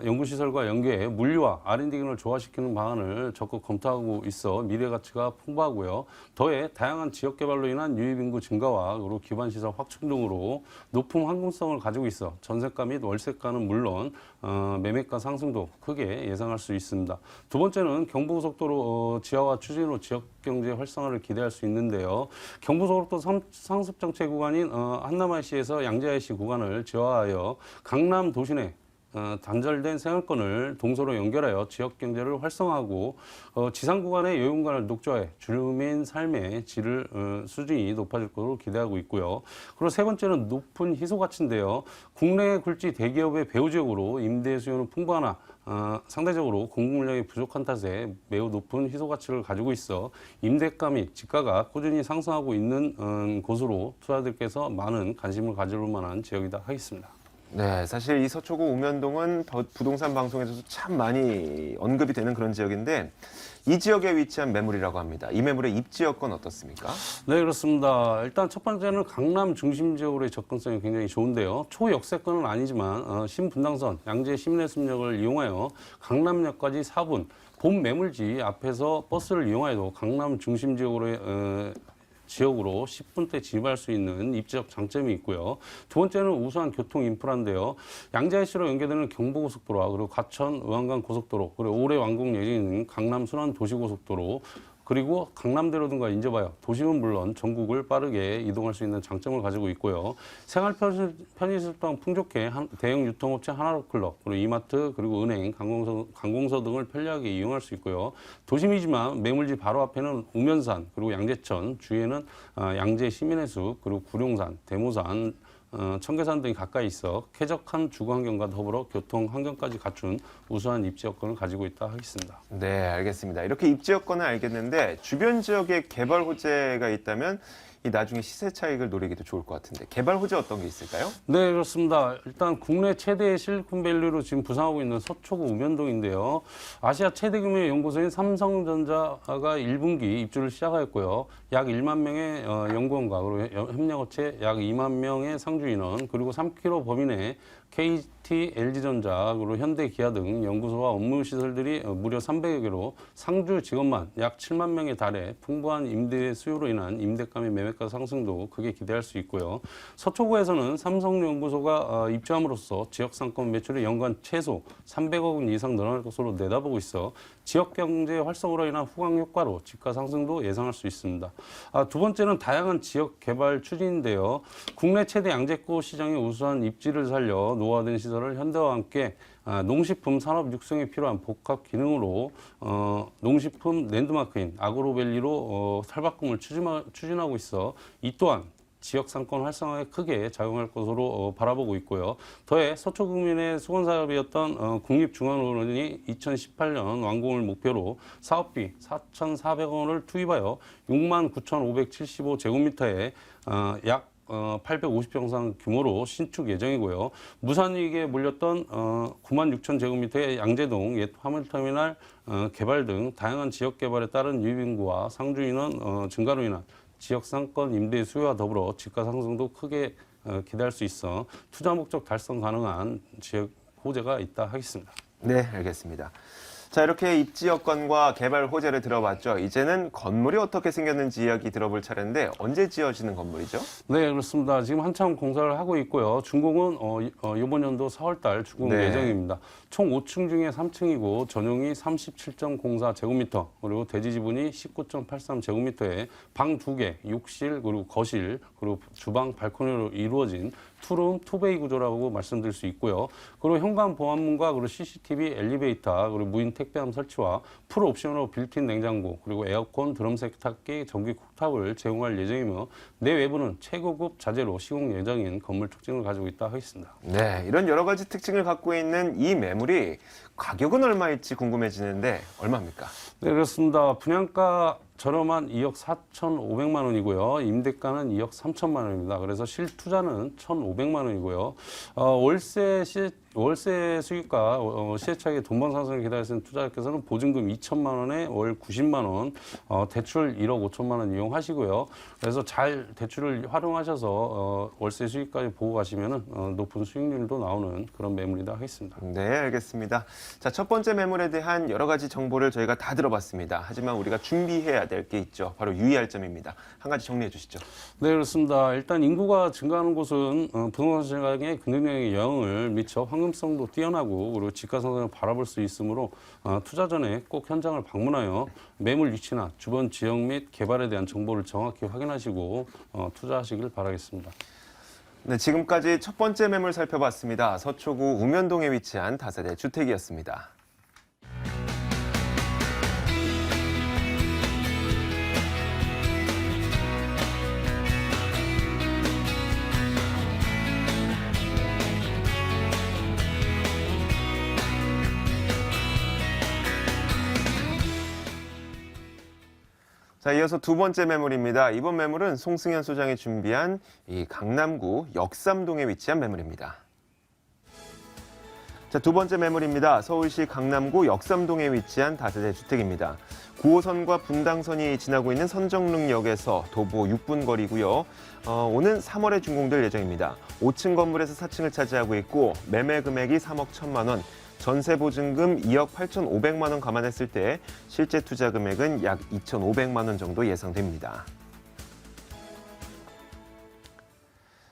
연구시설과 연계해 물류와 R&D 기능을 조화시키는 방안을 적극 검토하고 있어 미래 가치가 풍부하고요. 더해 다양한 지역 개발로 인한 유입 인구 증가와 그리고 기반 시설 확충 등으로 높은 환경성을 가지고 있어 전세가 및 월세가는 물론 매매가 상승도 크게 예상할 수 있습니다. 두 번째는 경부고속도로 지하화 추진으로 지역 경제 활성화를 기대할 수 있는데요. 경부고속도로 상습 정체 구간인 한남IC에서 양재IC 구간을 지하화하여 강남 도시내 단절된 생활권을 동서로 연결하여 지역 경제를 활성화하고 지상 구간의 여유 공간을 녹조해 주민 삶의 질을 수준이 높아질 것으로 기대하고 있고요. 그리고 세 번째는 높은 희소 가치인데요. 국내 굴지 대기업의 배후 지역으로 임대 수요는 풍부하나 상대적으로 공급 물량이 부족한 탓에 매우 높은 희소 가치를 가지고 있어 임대가 및 지가가 꾸준히 상승하고 있는 곳으로 투자자들께서 많은 관심을 가질 만한 지역이다 하겠습니다. 네, 사실 이 서초구 우면동은 부동산 방송에서도 참 많이 언급이 되는 그런 지역인데 이 지역에 위치한 매물이라고 합니다. 이 매물의 입지 여건 어떻습니까? 네, 그렇습니다. 일단 첫 번째는 강남 중심 지역으로의 접근성이 굉장히 좋은데요. 초역세권은 아니지만 신분당선 양재 시민의 숲역을 이용하여 강남역까지 4분, 본 매물지 앞에서 버스를 이용하여도 강남 중심 지역으로 10분대 진입할 수 있는 입지적 장점이 있고요. 두 번째는 우수한 교통 인프라인데요. 양재IC로 연계되는 경부고속도로와 그리고 과천 의왕간 고속도로, 그리고 올해 완공 예정인 강남 순환 도시고속도로, 그리고 강남대로 등과 인접하여 도심은 물론 전국을 빠르게 이동할 수 있는 장점을 가지고 있고요. 생활 편의시설 또한 풍족해 대형 유통업체 하나로클럽, 그리고 이마트, 그리고 은행, 관공서 등을 편리하게 이용할 수 있고요. 도심이지만 매물지 바로 앞에는 우면산, 그리고 양재천, 주위에는 양재 시민의 숲, 그리고 구룡산, 대모산, 청계산 등이 가까이 있어 쾌적한 주거 환경과 더불어 교통 환경까지 갖춘 우수한 입지 여건을 가지고 있다 하겠습니다. 네, 알겠습니다. 이렇게 입지 여건은 알겠는데 주변 지역에 개발 호재가 있다면 이 나중에 시세 차익을 노리기도 좋을 것 같은데 개발 호재 어떤 게 있을까요? 네, 그렇습니다. 일단 국내 최대의 실리콘밸리로 지금 부상하고 있는 서초구 우면동인데요. 아시아 최대 규모의 연구소인 삼성전자가 1분기 입주를 시작하였고요. 약 1만 명의 연구원과 그리고 협력업체 약 2만 명의 상주 인원 그리고 3km 범위 내 KT, LG전자, 그리고 현대, 기아 등 연구소와 업무 시설들이 무려 300여 개로 상주 직원만 약 7만 명에 달해 풍부한 임대 수요로 인한 임대감의 매매가 상승도 크게 기대할 수 있고요. 서초구에서는 삼성연구소가 입주함으로써 지역 상권 매출이 연간 최소 300억 원 이상 늘어날 것으로 내다보고 있어 지역 경제 활성으로 인한 후광 효과로 집가 상승도 예상할 수 있습니다. 두 번째는 다양한 지역 개발 추진인데요. 국내 최대 양재고 시장의 우수한 입지를 살려 노후화된 시설을 현대화와 함께 농식품 산업 육성에 필요한 복합 기능으로 농식품 랜드마크인 아그로밸리로 탈바꿈을 추진하고 있어 이 또한 지역 상권 활성화에 크게 작용할 것으로 바라보고 있고요. 더해 서초구민의 수건 사업이었던 국립중앙원이 2018년 완공을 목표로 사업비 4,400억 원을 투입하여 69,575제곱미터에 약 850평상 규모로 신축 예정이고요. 무산이익에 몰렸던 96,000제곱미터의 양재동 옛 화물터미널 개발 등 다양한 지역 개발에 따른 유입인구와 상주 인원 증가로 인한 지역 상권 임대 수요와 더불어 집가 상승도 크게 기대할 수 있어 투자 목적 달성 가능한 지역 호재가 있다 하겠습니다. 네, 알겠습니다. 자, 이렇게 입지 여건과 개발 호재를 들어봤죠. 이제는 건물이 어떻게 생겼는지 이야기 들어볼 차례인데 언제 지어지는 건물이죠? 네, 그렇습니다. 지금 한참 공사를 하고 있고요. 준공은 이번 연도 4월 달 준공 네. 예정입니다. 총 5층 중에 3층이고 전용이 37.04제곱미터, 그리고 대지 지분이 19.83제곱미터에 방 2개, 욕실, 그리고 거실, 그리고 주방, 발코니로 이루어진 투룸, 투베이 구조라고 말씀드릴 수 있고요. 그리고 현관 보안문과 그리고 CCTV, 엘리베이터, 그리고 무인 택배함 설치와 풀 옵션으로 빌트인 냉장고, 그리고 에어컨, 드럼 세탁기, 전기 쿡탑을 제공할 예정이며 내외부는 최고급 자재로 시공 예정인 건물 특징을 가지고 있다 하겠습니다. 네, 이런 여러 가지 특징을 갖고 있는 이 매물이 가격은 얼마일지 궁금해지는데 얼마입니까? 네, 그렇습니다. 분양가 저렴한 2억 4,500만 원이고요. 임대가는 2억 3천만 원입니다. 그래서 실투자는 1,500만 원이고요. 월세 수익과 시세차익의 돈번 상승을 기다리시는 투자자께서는 보증금 2천만 원에 월 90만 원, 대출 1억 5천만 원 이용하시고요. 그래서 잘 대출을 활용하셔서 월세 수익까지 보고 가시면 높은 수익률도 나오는 그런 매물이다 하겠습니다. 네, 알겠습니다. 자, 첫 번째 매물에 대한 여러 가지 정보를 저희가 다 들어봤습니다. 하지만 우리가 준비해야 될 게 있죠. 바로 유의할 점입니다. 한 가지 정리해 주시죠. 네, 그렇습니다. 일단 인구가 증가하는 곳은 부동산 시장에 긍정적인 영향을 미쳐 황금성도 뛰어나고 그리고 집가 상승을 바라볼 수 있으므로 투자 전에 꼭 현장을 방문하여 매물 위치나 주변 지역 및 개발에 대한 정보를 정확히 확인하시고 투자하시길 바라겠습니다. 네, 지금까지 첫 번째 매물 살펴봤습니다. 서초구 우면동에 위치한 다세대 주택이었습니다. 자, 이어서 두 번째 매물입니다. 이번 매물은 송승현 소장이 준비한 이 강남구 역삼동에 위치한 매물입니다. 자, 두 번째 매물입니다. 서울시 강남구 역삼동에 위치한 다세대 주택입니다. 9호선과 분당선이 지나고 있는 선정릉역에서 도보 6분 거리고요. 오는 3월에 준공될 예정입니다. 5층 건물에서 4층을 차지하고 있고 매매 금액이 3억 1천만 원, 전세 보증금 2억 8,500만 원 감안했을 때 실제 투자 금액은 약 2,500만 원 정도 예상됩니다.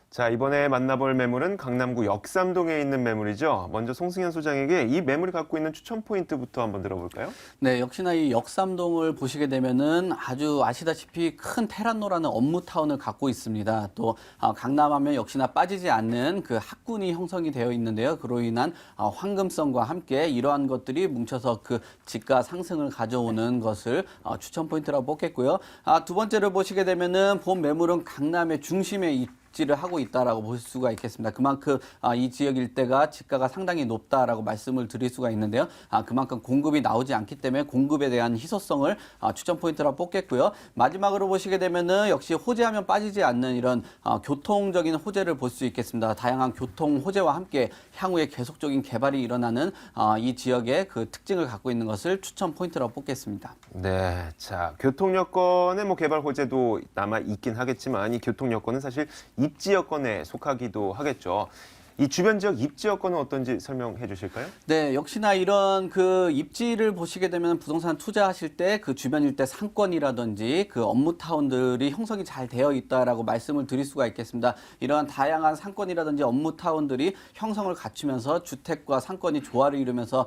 자, 이번에 만나볼 매물은 강남구 역삼동에 있는 매물이죠. 먼저 송승현 소장에게 이 매물이 갖고 있는 추천 포인트부터 한번 들어볼까요? 네, 역시나 이 역삼동을 보시게 되면은 아주 아시다시피 큰 테란노라는 업무타운을 갖고 있습니다. 또 강남하면 역시나 빠지지 않는 그 학군이 형성이 되어 있는데요. 그로 인한 황금성과 함께 이러한 것들이 뭉쳐서 그 집가 상승을 가져오는 것을 추천 포인트라고 뽑겠고요. 두 번째를 보시게 되면은 본 매물은 강남의 중심에 입지를 하고 있다라고 볼 수가 있겠습니다. 그만큼 이 지역 일대가 집가가 상당히 높다라고 말씀을 드릴 수가 있는데요. 그만큼 공급이 나오지 않기 때문에 공급에 대한 희소성을 추천 포인트라고 뽑겠고요. 마지막으로 보시게 되면은 역시 호재하면 빠지지 않는 이런 교통적인 호재를 볼 수 있겠습니다. 다양한 교통 호재와 함께 향후에 계속적인 개발이 일어나는 이 지역의 그 특징을 갖고 있는 것을 추천 포인트라고 뽑겠습니다. 네, 자, 교통 여건의 개발 호재도 남아 있긴 하겠지만 이 교통 여건은 사실 입지 여건에 속하기도 하겠죠. 이 주변 지역 입지 여건은 어떤지 설명해 주실까요? 네, 역시나 이런 그 입지를 보시게 되면 부동산 투자하실 때 그 주변 일대 상권이라든지 그 업무 타운들이 형성이 잘 되어 있다라고 말씀을 드릴 수가 있겠습니다. 이러한 다양한 상권이라든지 업무 타운들이 형성을 갖추면서 주택과 상권이 조화를 이루면서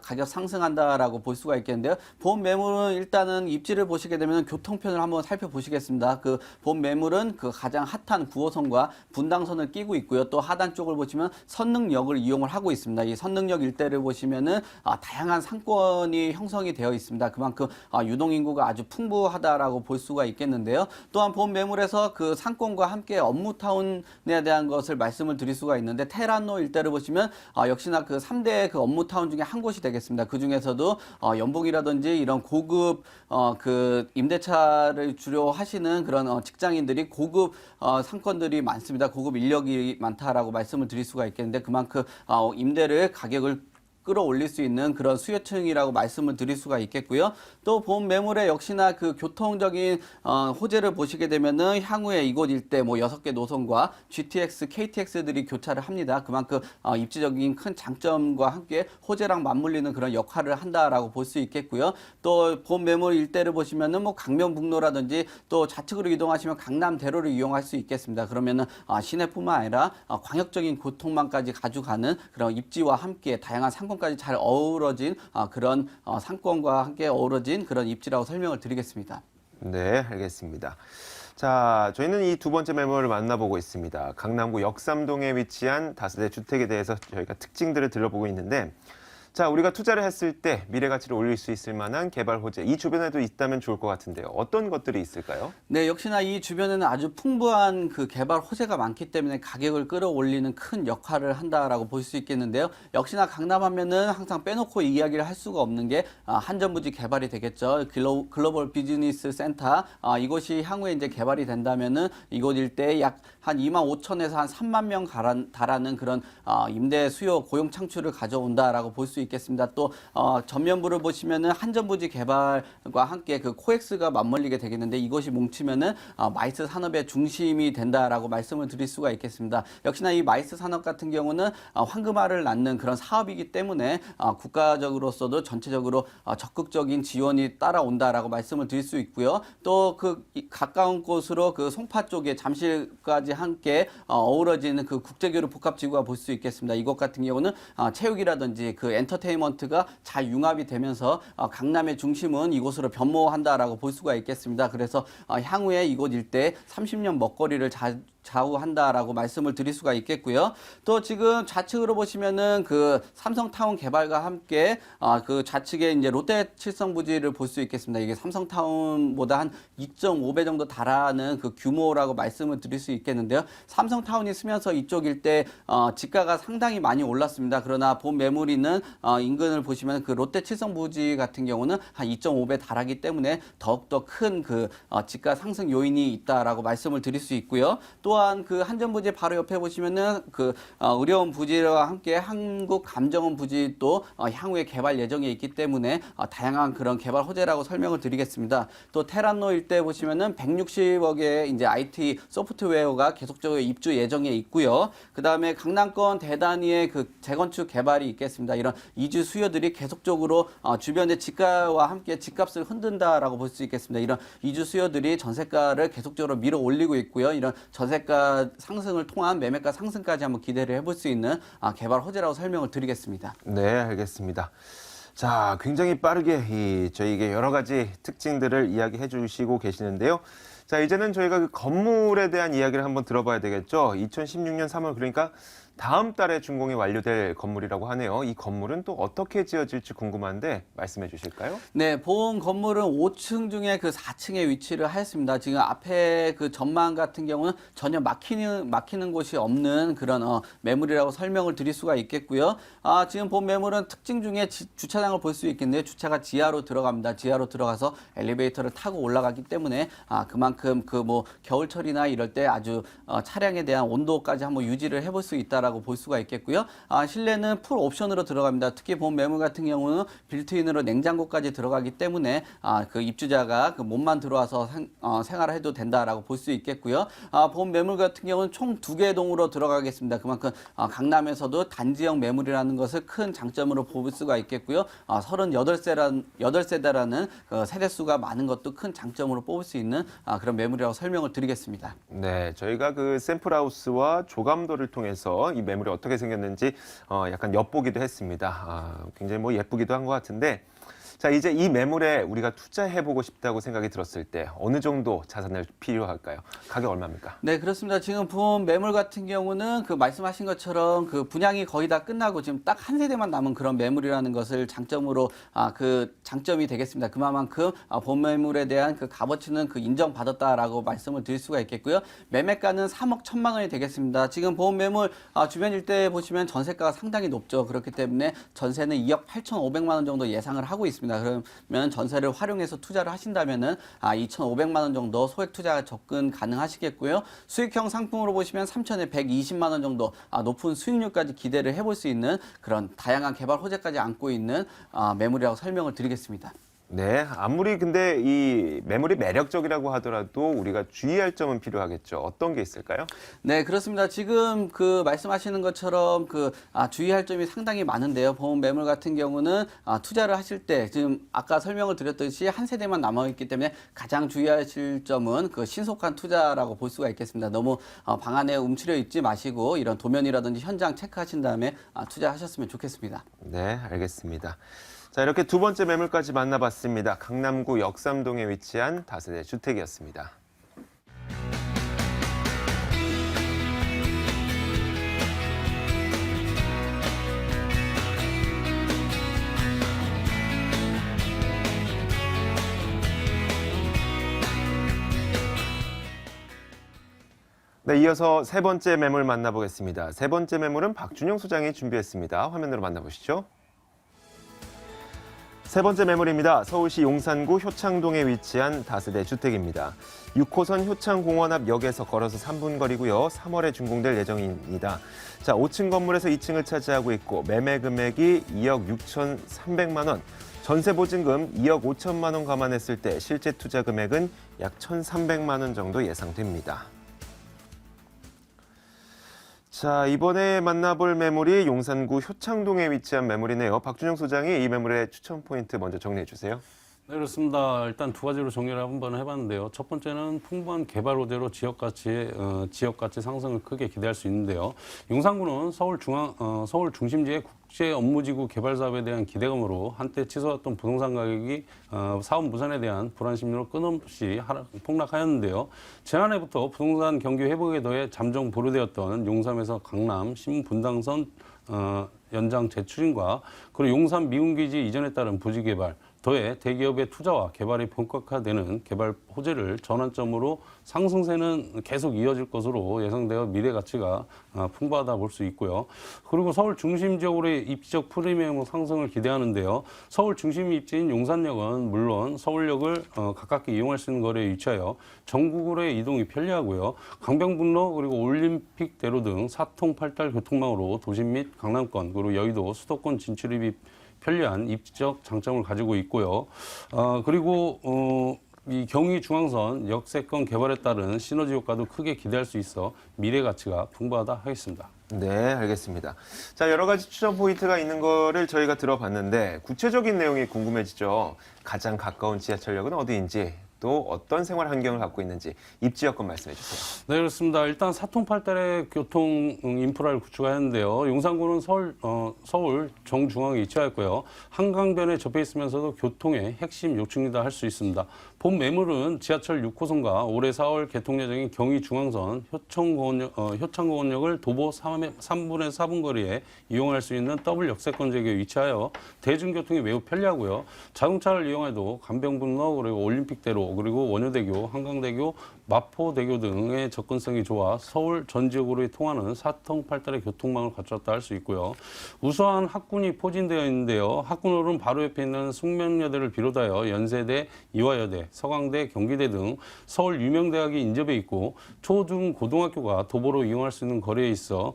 가격 상승한다라고 볼 수가 있겠는데요. 본 매물은 일단은 입지를 보시게 되면 교통편을 한번 살펴보시겠습니다. 그 본 매물은 그 가장 핫한 9호선과 분당선을 끼고 있고요. 또 하단 쪽을 보시면 선릉역을 이용을 하고 있습니다. 이 선릉역 일대를 보시면은 다양한 상권이 형성이 되어 있습니다. 그만큼 유동 인구가 아주 풍부하다라고 볼 수가 있겠는데요. 또한 본 매물에서 그 상권과 함께 업무 타운에 대한 것을 말씀을 드릴 수가 있는데 테란로 일대를 보시면 역시나 그 3대 그 업무 타운 중에 한 곳이 되겠습니다. 그 중에서도 연봉이라든지 이런 고급 그 임대차를 주로 하시는 그런 직장인들이 고급 상권들이 많습니다. 고급 인력이 많다라고 말씀을 드릴 수가 있겠는데 그만큼 임대를 가격을 끌어올릴 수 있는 그런 수요층이라고 말씀을 드릴 수가 있겠고요. 또 본 매물에 역시나 그 교통적인 호재를 보시게 되면은 향후에 이곳 일대 뭐 6개 노선과 GTX, KTX들이 교차를 합니다. 그만큼 입지적인 큰 장점과 함께 호재랑 맞물리는 그런 역할을 한다라고 볼 수 있겠고요. 또 본 매물 일대를 보시면은 뭐 강명북로라든지 또 좌측으로 이동하시면 강남대로를 이용할 수 있겠습니다. 그러면은 시내뿐만 아니라 광역적인 교통망까지 가져가는 그런 입지와 함께 다양한 상권까지 잘 어우러진 그런 상권과 함께 어우러진 그런 입지라고 설명을 드리겠습니다. 네, 알겠습니다. 자, 저희는 이 두 번째 매물을 만나보고 있습니다. 강남구 역삼동에 위치한 다세대 주택에 대해서 저희가 특징들을 들어보고 있는데 자, 우리가 투자를 했을 때 미래 가치를 올릴 수 있을 만한 개발 호재, 이 주변에도 있다면 좋을 것 같은데요. 어떤 것들이 있을까요? 네, 역시나 이 주변에는 아주 풍부한 그 개발 호재가 많기 때문에 가격을 끌어올리는 큰 역할을 한다라고 볼 수 있겠는데요. 역시나 강남하면은 항상 빼놓고 이야기를 할 수가 없는 게 한전부지 개발이 되겠죠. 글로벌 비즈니스 센터 이곳이 향후에 이제 개발이 된다면은 이곳 일대에 약 한 2만 5천에서 한 3만 명 달하는 그런 임대 수요 고용 창출을 가져온다라고 볼 수 있겠습니다. 또 전면부를 보시면은 한전부지 개발과 함께 그 코엑스가 맞물리게 되겠는데 이것이 뭉치면은 마이스 산업의 중심이 된다라고 말씀을 드릴 수가 있겠습니다. 역시나 이 마이스 산업 같은 경우는 황금알을 낳는 그런 사업이기 때문에 국가적으로서도 전체적으로 적극적인 지원이 따라온다라고 말씀을 드릴 수 있고요. 또 그 가까운 곳으로 그 송파 쪽에 잠실까지 함께 어우러지는 그 국제교류 복합지구가 볼 수 있겠습니다. 이곳 같은 경우는 체육이라든지 그 엔터테인먼트가 잘 융합이 되면서 강남의 중심은 이곳으로 변모한다라고 볼 수가 있겠습니다. 그래서 향후에 이곳 일대 30년 먹거리를 좌우한다라고 말씀을 드릴 수가 있겠고요. 또 지금 좌측으로 보시면은 그 삼성타운 개발과 함께 그 좌측에 이제 롯데 칠성부지를 볼 수 있겠습니다. 이게 삼성타운보다 한 2.5배 정도 달하는 그 규모라고 말씀을 드릴 수 있겠는데요. 삼성타운이 쓰면서 이쪽 일대 지가가 상당히 많이 올랐습니다. 그러나 본 매물이 있는 인근을 보시면 그 롯데 칠성부지 같은 경우는 한 2.5배 달하기 때문에 더욱더 큰 그 지가 상승 요인이 있다라고 말씀을 드릴 수 있고요. 또한 그 한전부지 바로 옆에 보시면은 그 의료원 부지와 함께 한국감정원 부지도 향후에 개발 예정에 있기 때문에 다양한 그런 개발 호재라고 설명을 드리겠습니다. 또 테란로 일대 보시면은 160억의 이제 IT 소프트웨어가 계속적으로 입주 예정에 있고요. 그 다음에 강남권 대단위의 그 재건축 개발이 있겠습니다. 이런 이주 수요들이 계속적으로 주변의 지가와 함께 집값을 흔든다라고 볼 수 있겠습니다. 이런 이주 수요들이 전세가를 계속적으로 밀어 올리고 있고요. 이런 전세가 상승을 통한 매매가 상승까지 한번 기대를 해볼 수 있는 개발 호재라고 설명을 드리겠습니다. 네, 알겠습니다. 자, 굉장히 빠르게 저희에게 여러 가지 특징들을 이야기해 주시고 계시는데요. 자, 이제는 저희가 그 건물에 대한 이야기를 한번 들어봐야 되겠죠. 2016년 3월 그러니까 다음 달에 준공이 완료될 건물이라고 하네요. 이 건물은 또 어떻게 지어질지 궁금한데 말씀해 주실까요? 네, 본 건물은 5층 중에 그 4층에 위치를 하였습니다. 지금 앞에 그 전망 같은 경우는 전혀 막히는 곳이 없는 그런 매물이라고 설명을 드릴 수가 있겠고요. 지금 본 매물은 특징 중에 주차장을 볼 수 있겠는데 주차가 지하로 들어갑니다. 지하로 들어가서 엘리베이터를 타고 올라가기 때문에 그만큼 그 뭐 겨울철이나 이럴 때 아주 차량에 대한 온도까지 한번 유지를 해볼 수 있다라고 된다라고 볼 수가 있겠고요. 실내는 풀 옵션으로 들어갑니다. 특히 본 매물 같은 경우는 빌트인으로 냉장고까지 들어가기 때문에 그 입주자가 그 몸만 들어와서 생활을 해도 된다라고 볼 수 있겠고요. 본 매물 같은 경우는 총 2개 동으로 들어가겠습니다. 그만큼 강남에서도 단지형 매물이라는 것을 큰 장점으로 볼 수가 있겠고요. 38세대라는 그 세대수가 많은 것도 큰 장점으로 뽑을 수 있는 그런 매물이라고 설명을 드리겠습니다. 네, 저희가 그 샘플하우스와 조감도를 통해서 이 매물이 어떻게 생겼는지 약간 엿보기도 했습니다. 굉장히 뭐 예쁘기도 한 것 같은데, 자, 이제 이 매물에 우리가 투자해보고 싶다고 생각이 들었을 때 어느 정도 자산을 필요할까요? 가격 얼마입니까? 네, 그렇습니다. 지금 본 매물 같은 경우는 그 말씀하신 것처럼 그 분양이 거의 다 끝나고 지금 딱 한 세대만 남은 그런 매물이라는 것을 장점으로 그 장점이 되겠습니다. 그만큼 본 매물에 대한 그 값어치는 그 인정받았다라고 말씀을 드릴 수가 있겠고요. 매매가는 3억 1천만 원이 되겠습니다. 지금 본 매물 주변 일대 보시면 전세가가 상당히 높죠. 그렇기 때문에 전세는 2억 8,500만 원 정도 예상을 하고 있습니다. 그러면 전세를 활용해서 투자를 하신다면은 2,500만 원 정도 소액 투자가 접근 가능하시겠고요. 수익형 상품으로 보시면 3천에 120만 원 정도 높은 수익률까지 기대를 해볼 수 있는 그런 다양한 개발 호재까지 안고 있는 매물이라고 설명을 드리겠습니다. 네, 아무리 근데 이 매물이 매력적이라고 하더라도 우리가 주의할 점은 필요하겠죠. 어떤 게 있을까요? 네, 그렇습니다. 지금 그 말씀하시는 것처럼 그 주의할 점이 상당히 많은데요. 본 매물 같은 경우는 투자를 하실 때 지금 아까 설명을 드렸듯이 한 세대만 남아있기 때문에 가장 주의하실 점은 그 신속한 투자라고 볼 수가 있겠습니다. 너무 방 안에 움츠려 있지 마시고 이런 도면이라든지 현장 체크하신 다음에 투자하셨으면 좋겠습니다. 네, 알겠습니다. 자, 이렇게 두 번째 매물까지 만나봤습니다. 강남구 역삼동에 위치한 다세대 주택이었습니다. 네, 이어서 세 번째 매물 만나보겠습니다. 세 번째 매물은 박준영 소장이 준비했습니다. 화면으로 만나보시죠. 세 번째 매물입니다. 서울시 용산구 효창동에 위치한 다세대 주택입니다. 6호선 효창공원 앞 역에서 걸어서 3분 거리고요. 3월에 준공될 예정입니다. 자, 5층 건물에서 2층을 차지하고 있고 매매 금액이 2억 6,300만 원, 전세 보증금 2억 5천만 원 감안했을 때 실제 투자 금액은 약 1,300만 원 정도 예상됩니다. 자, 이번에 만나볼 매물이 용산구 효창동에 위치한 매물이네요. 박준영 소장이 이 매물의 추천 포인트 먼저 정리해 주세요. 네, 그렇습니다. 일단 두 가지로 정리를 한번 해봤는데요. 첫 번째는 풍부한 개발 호재로 지역 가치 상승을 크게 기대할 수 있는데요. 용산구는 서울 중심지의 국제 업무지구 개발 사업에 대한 기대감으로 한때 치솟았던 부동산 가격이 사업 무산에 대한 불안 심리로 끊임없이 폭락하였는데요. 지난해부터 부동산 경기 회복에 더해 잠정 보류되었던 용산에서 강남 신분당선 연장 재추진과 그리고 용산 미군기지 이전에 따른 부지 개발, 더해 대기업의 투자와 개발이 본격화되는 개발 호재를 전환점으로 상승세는 계속 이어질 것으로 예상되어 미래 가치가 풍부하다 볼 수 있고요. 그리고 서울 중심 지역으로의 입지적 프리미엄 상승을 기대하는데요. 서울 중심 입지인 용산역은 물론 서울역을 가깝게 이용할 수 있는 거리에 위치하여 전국으로의 이동이 편리하고요. 강변북로 그리고 올림픽대로 등 사통팔달 교통망으로 도심 및 강남권 그리고 여의도 수도권 진출입이 편리한 입지적 장점을 가지고 있고요. 그리고 이 경의중앙선 역세권 개발에 따른 시너지 효과도 크게 기대할 수 있어 미래 가치가 풍부하다 하겠습니다. 네, 알겠습니다. 자, 여러 가지 추천 포인트가 있는 거를 저희가 들어봤는데 구체적인 내용이 궁금해지죠. 가장 가까운 지하철역은 어디인지, 또 어떤 생활 환경을 갖고 있는지 입지 여건 말씀해 주세요. 네, 그렇습니다. 일단 사통팔달의 교통 인프라를 구축하였는데요. 용산구는 서울 정중앙에 위치하였고요. 한강변에 접해 있으면서도 교통의 핵심 요충지다 할 수 있습니다. 본 매물은 지하철 6호선과 올해 4월 개통 예정인 경의중앙선 효창공원역을 도보 3분에서 4분 거리에 이용할 수 있는 더블 역세권 지역에 위치하여 대중교통이 매우 편리하고요. 자동차를 이용해도 간병분로 그리고 올림픽대로 그리고 원효대교, 한강대교, 마포대교 등의 접근성이 좋아 서울 전 지역으로 통하는 사통팔달의 교통망을 갖췄다 할 수 있고요. 우수한 학군이 포진되어 있는데요. 학군홀은 바로 옆에 있는 숙명여대를 비롯하여 연세대, 이화여대, 서강대, 경기대 등 서울 유명대학이 인접해 있고 초, 중, 고등학교가 도보로 이용할 수 있는 거리에 있어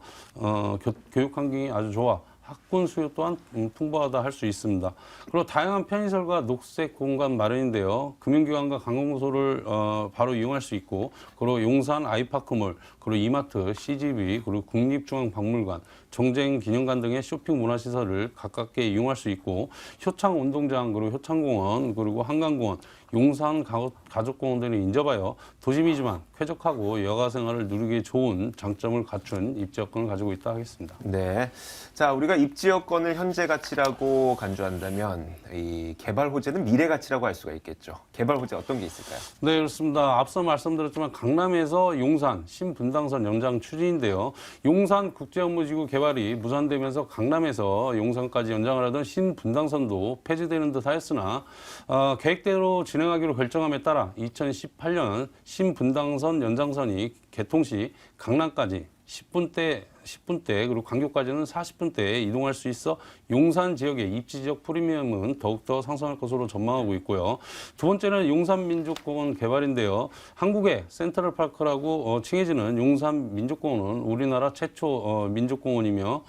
교육 환경이 아주 좋아 학군 수요 또한 풍부하다 할 수 있습니다. 그리고 다양한 편의시설과 녹색 공간 마련인데요. 금융기관과 관공서를 바로 이용할 수 있고, 그리고 용산 아이파크몰, 그리고 이마트, CGV, 그리고 국립중앙박물관, 정쟁기념관 등의 쇼핑 문화시설을 가깝게 이용할 수 있고, 효창 운동장, 그리고 효창공원, 그리고 한강공원, 용산 가족공원 등을 인접하여 도심이지만 쾌적하고 여가 생활을 누리기 좋은 장점을 갖춘 입지여건을 가지고 있다 하겠습니다. 네. 자, 우리가 입지여건을 현재 가치라고 간주한다면 이 개발 호재는 미래 가치라고 할 수가 있겠죠. 개발 호재 어떤 게 있을까요? 네, 그렇습니다. 앞서 말씀드렸지만 강남에서 용산 신분당선 연장 추진인데요. 용산 국제업무지구 개발이 무산되면서 강남에서 용산까지 연장을 하던 신분당선도 폐지되는 듯 하였으나 계획대로 진행하기로 결정함에 따라 2018년 신분당선 연장선이 개통 시 강남까지 10분대 그리고 광교까지는 40분대에 이동할 수 있어 용산 지역의 입지적 프리미엄은 더욱더 상승할 것으로 전망하고 있고요. 두 번째는 용산민족공원 개발인데요. 한국의 센트럴파크라고 칭해지는 용산민족공원은 우리나라 최초 민족공원이며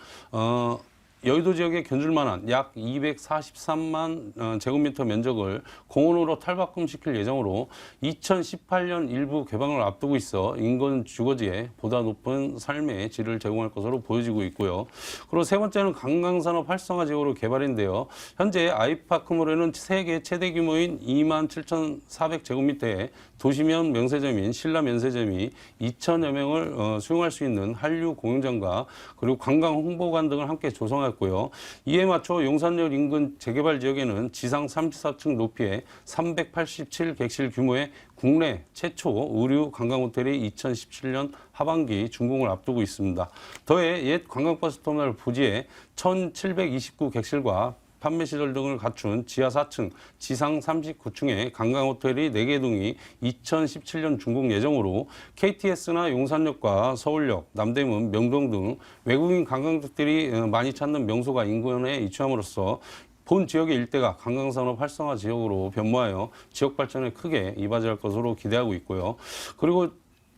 여의도 지역에 견줄 만한 약 243만 제곱미터 면적을 공원으로 탈바꿈시킬 예정으로 2018년 일부 개방을 앞두고 있어 인근 주거지에 보다 높은 삶의 질을 제공할 것으로 보여지고 있고요. 그리고 세 번째는 관광산업 활성화 지역으로 개발인데요. 현재 아이파크몰에는 세계 최대 규모인 27,400제곱미터의 도시면 면세점인 신라 면세점이 2,000여 명을 수용할 수 있는 한류 공연장과 그리고 관광 홍보관 등을 함께 조성하였고요. 이에 맞춰 용산역 인근 재개발 지역에는 지상 34층 높이의 387객실 규모의 국내 최초 의류 관광호텔이 2017년 하반기 준공을 앞두고 있습니다. 더해 옛 관광버스터미널 부지에 1,729객실과 판매시설 등을 갖춘 지하 4층, 지상 39층의 관광호텔이 4개 등이 2017년 준공 예정으로 KTX나 용산역과 서울역, 남대문, 명동 등 외국인 관광객들이 많이 찾는 명소가 인근에 위치함으로써 본 지역의 일대가 관광산업 활성화 지역으로 변모하여 지역 발전에 크게 이바지할 것으로 기대하고 있고요. 그리고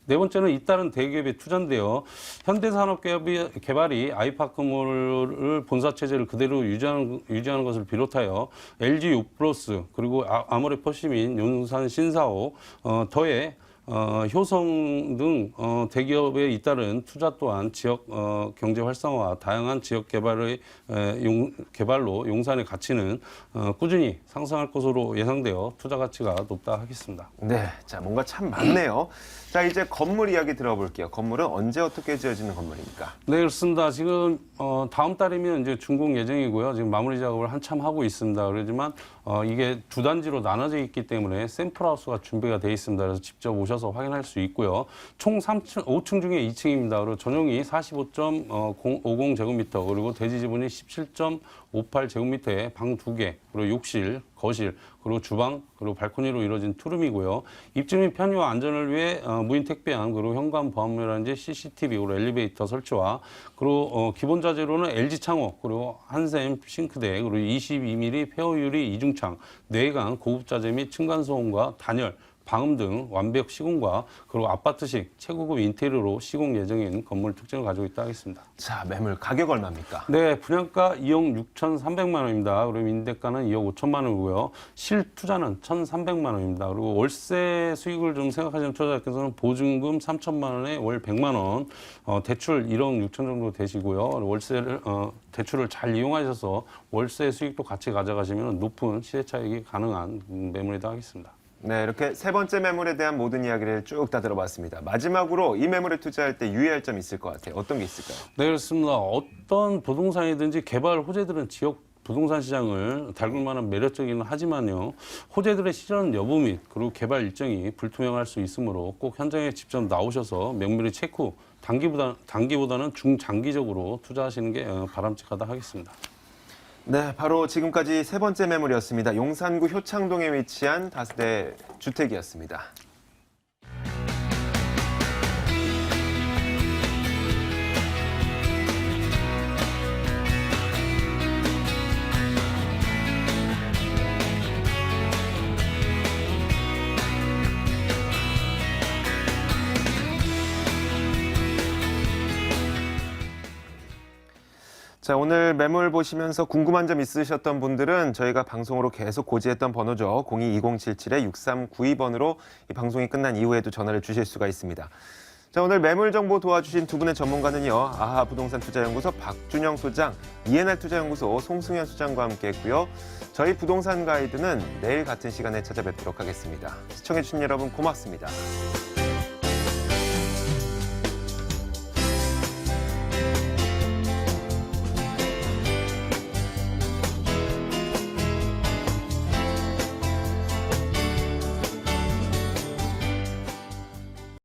네 번째는 잇따른 대기업의 투자인데요. 현대산업개발이 아이파크몰을 본사체제를 그대로 유지하는 것을 비롯하여 LG 요플러스 그리고 아모레퍼시민, 용산 신사호, 더해 효성 등 대기업에 잇따른 투자 또한 지역 경제 활성화와 다양한 지역 개발로 용산의 가치는 꾸준히 상승할 것으로 예상되어 투자 가치가 높다 하겠습니다. 네, 자 뭔가 참 많네요. 자 이제 건물 이야기 들어볼게요. 건물은 언제 어떻게 지어지는 건물입니까? 네, 그렇습니다. 지금 다음 달이면 이제 준공 예정이고요. 지금 마무리 작업을 한참 하고 있습니다. 그렇지만 이게 두 단지로 나눠져 있기 때문에 샘플하우스가 준비가 되어 있습니다. 그래서 직접 오셔서 확인할 수 있고요. 총 5층 중에 2층입니다. 그리고 전용이 45.50제곱미터 그리고 대지 지분이 17.58제곱미터에 방 2개, 그리고 욕실, 거실, 그리고 주방, 그리고 발코니로 이루어진 투룸이고요. 입주민 편의와 안전을 위해 무인 택배함, 그리고 현관 보안이라든지 CCTV, 그리고 엘리베이터 설치와 그리고 기본 자재로는 LG 창호, 그리고 한샘 싱크대, 그리고 22mm 폐허 유리 이중창, 내관 고급 자재 및 층간 소음과 단열, 방음 등 완벽 시공과 그리고 아파트식 최고급 인테리어로 시공 예정인 건물 특징을 가지고 있다 하겠습니다. 자 매물 가격 얼마입니까? 네, 분양가 2억 6,300만 원입니다. 그리고 임대가는 2억 5천만 원이고요. 실투자는 1,300만 원입니다. 그리고 월세 수익을 좀 생각하시는 투자자께서는 보증금 3천만 원에 월 100만 원, 대출 1억 6천 정도 되시고요. 월세를 대출을 잘 이용하셔서 월세 수익도 같이 가져가시면 높은 시세 차익이 가능한 매물이다 하겠습니다. 네, 이렇게 세 번째 매물에 대한 모든 이야기를 쭉 다 들어봤습니다. 마지막으로 이 매물에 투자할 때 유의할 점이 있을 것 같아요. 어떤 게 있을까요? 네, 그렇습니다. 어떤 부동산이든지 개발 호재들은 지역 부동산 시장을 달굴 만한 매력적이긴 하지만요. 호재들의 실현 여부 및 그리고 개발 일정이 불투명할 수 있으므로 꼭 현장에 직접 나오셔서 매물의 체크, 단기보다는 중장기적으로 투자하시는 게 바람직하다 하겠습니다. 네, 바로 지금까지 세 번째 매물이었습니다. 용산구 효창동에 위치한 다세대 주택이었습니다. 자, 오늘 매물 보시면서 궁금한 점 있으셨던 분들은 저희가 방송으로 계속 고지했던 번호죠. 02-2077-6392번으로 이 방송이 끝난 이후에도 전화를 주실 수가 있습니다. 자, 오늘 매물 정보 도와주신 두 분의 전문가는요. 아하 부동산 투자연구소 박준영 소장, ENR 투자연구소 송승현 소장과 함께했고요. 저희 부동산 가이드는 내일 같은 시간에 찾아뵙도록 하겠습니다. 시청해주신 여러분 고맙습니다.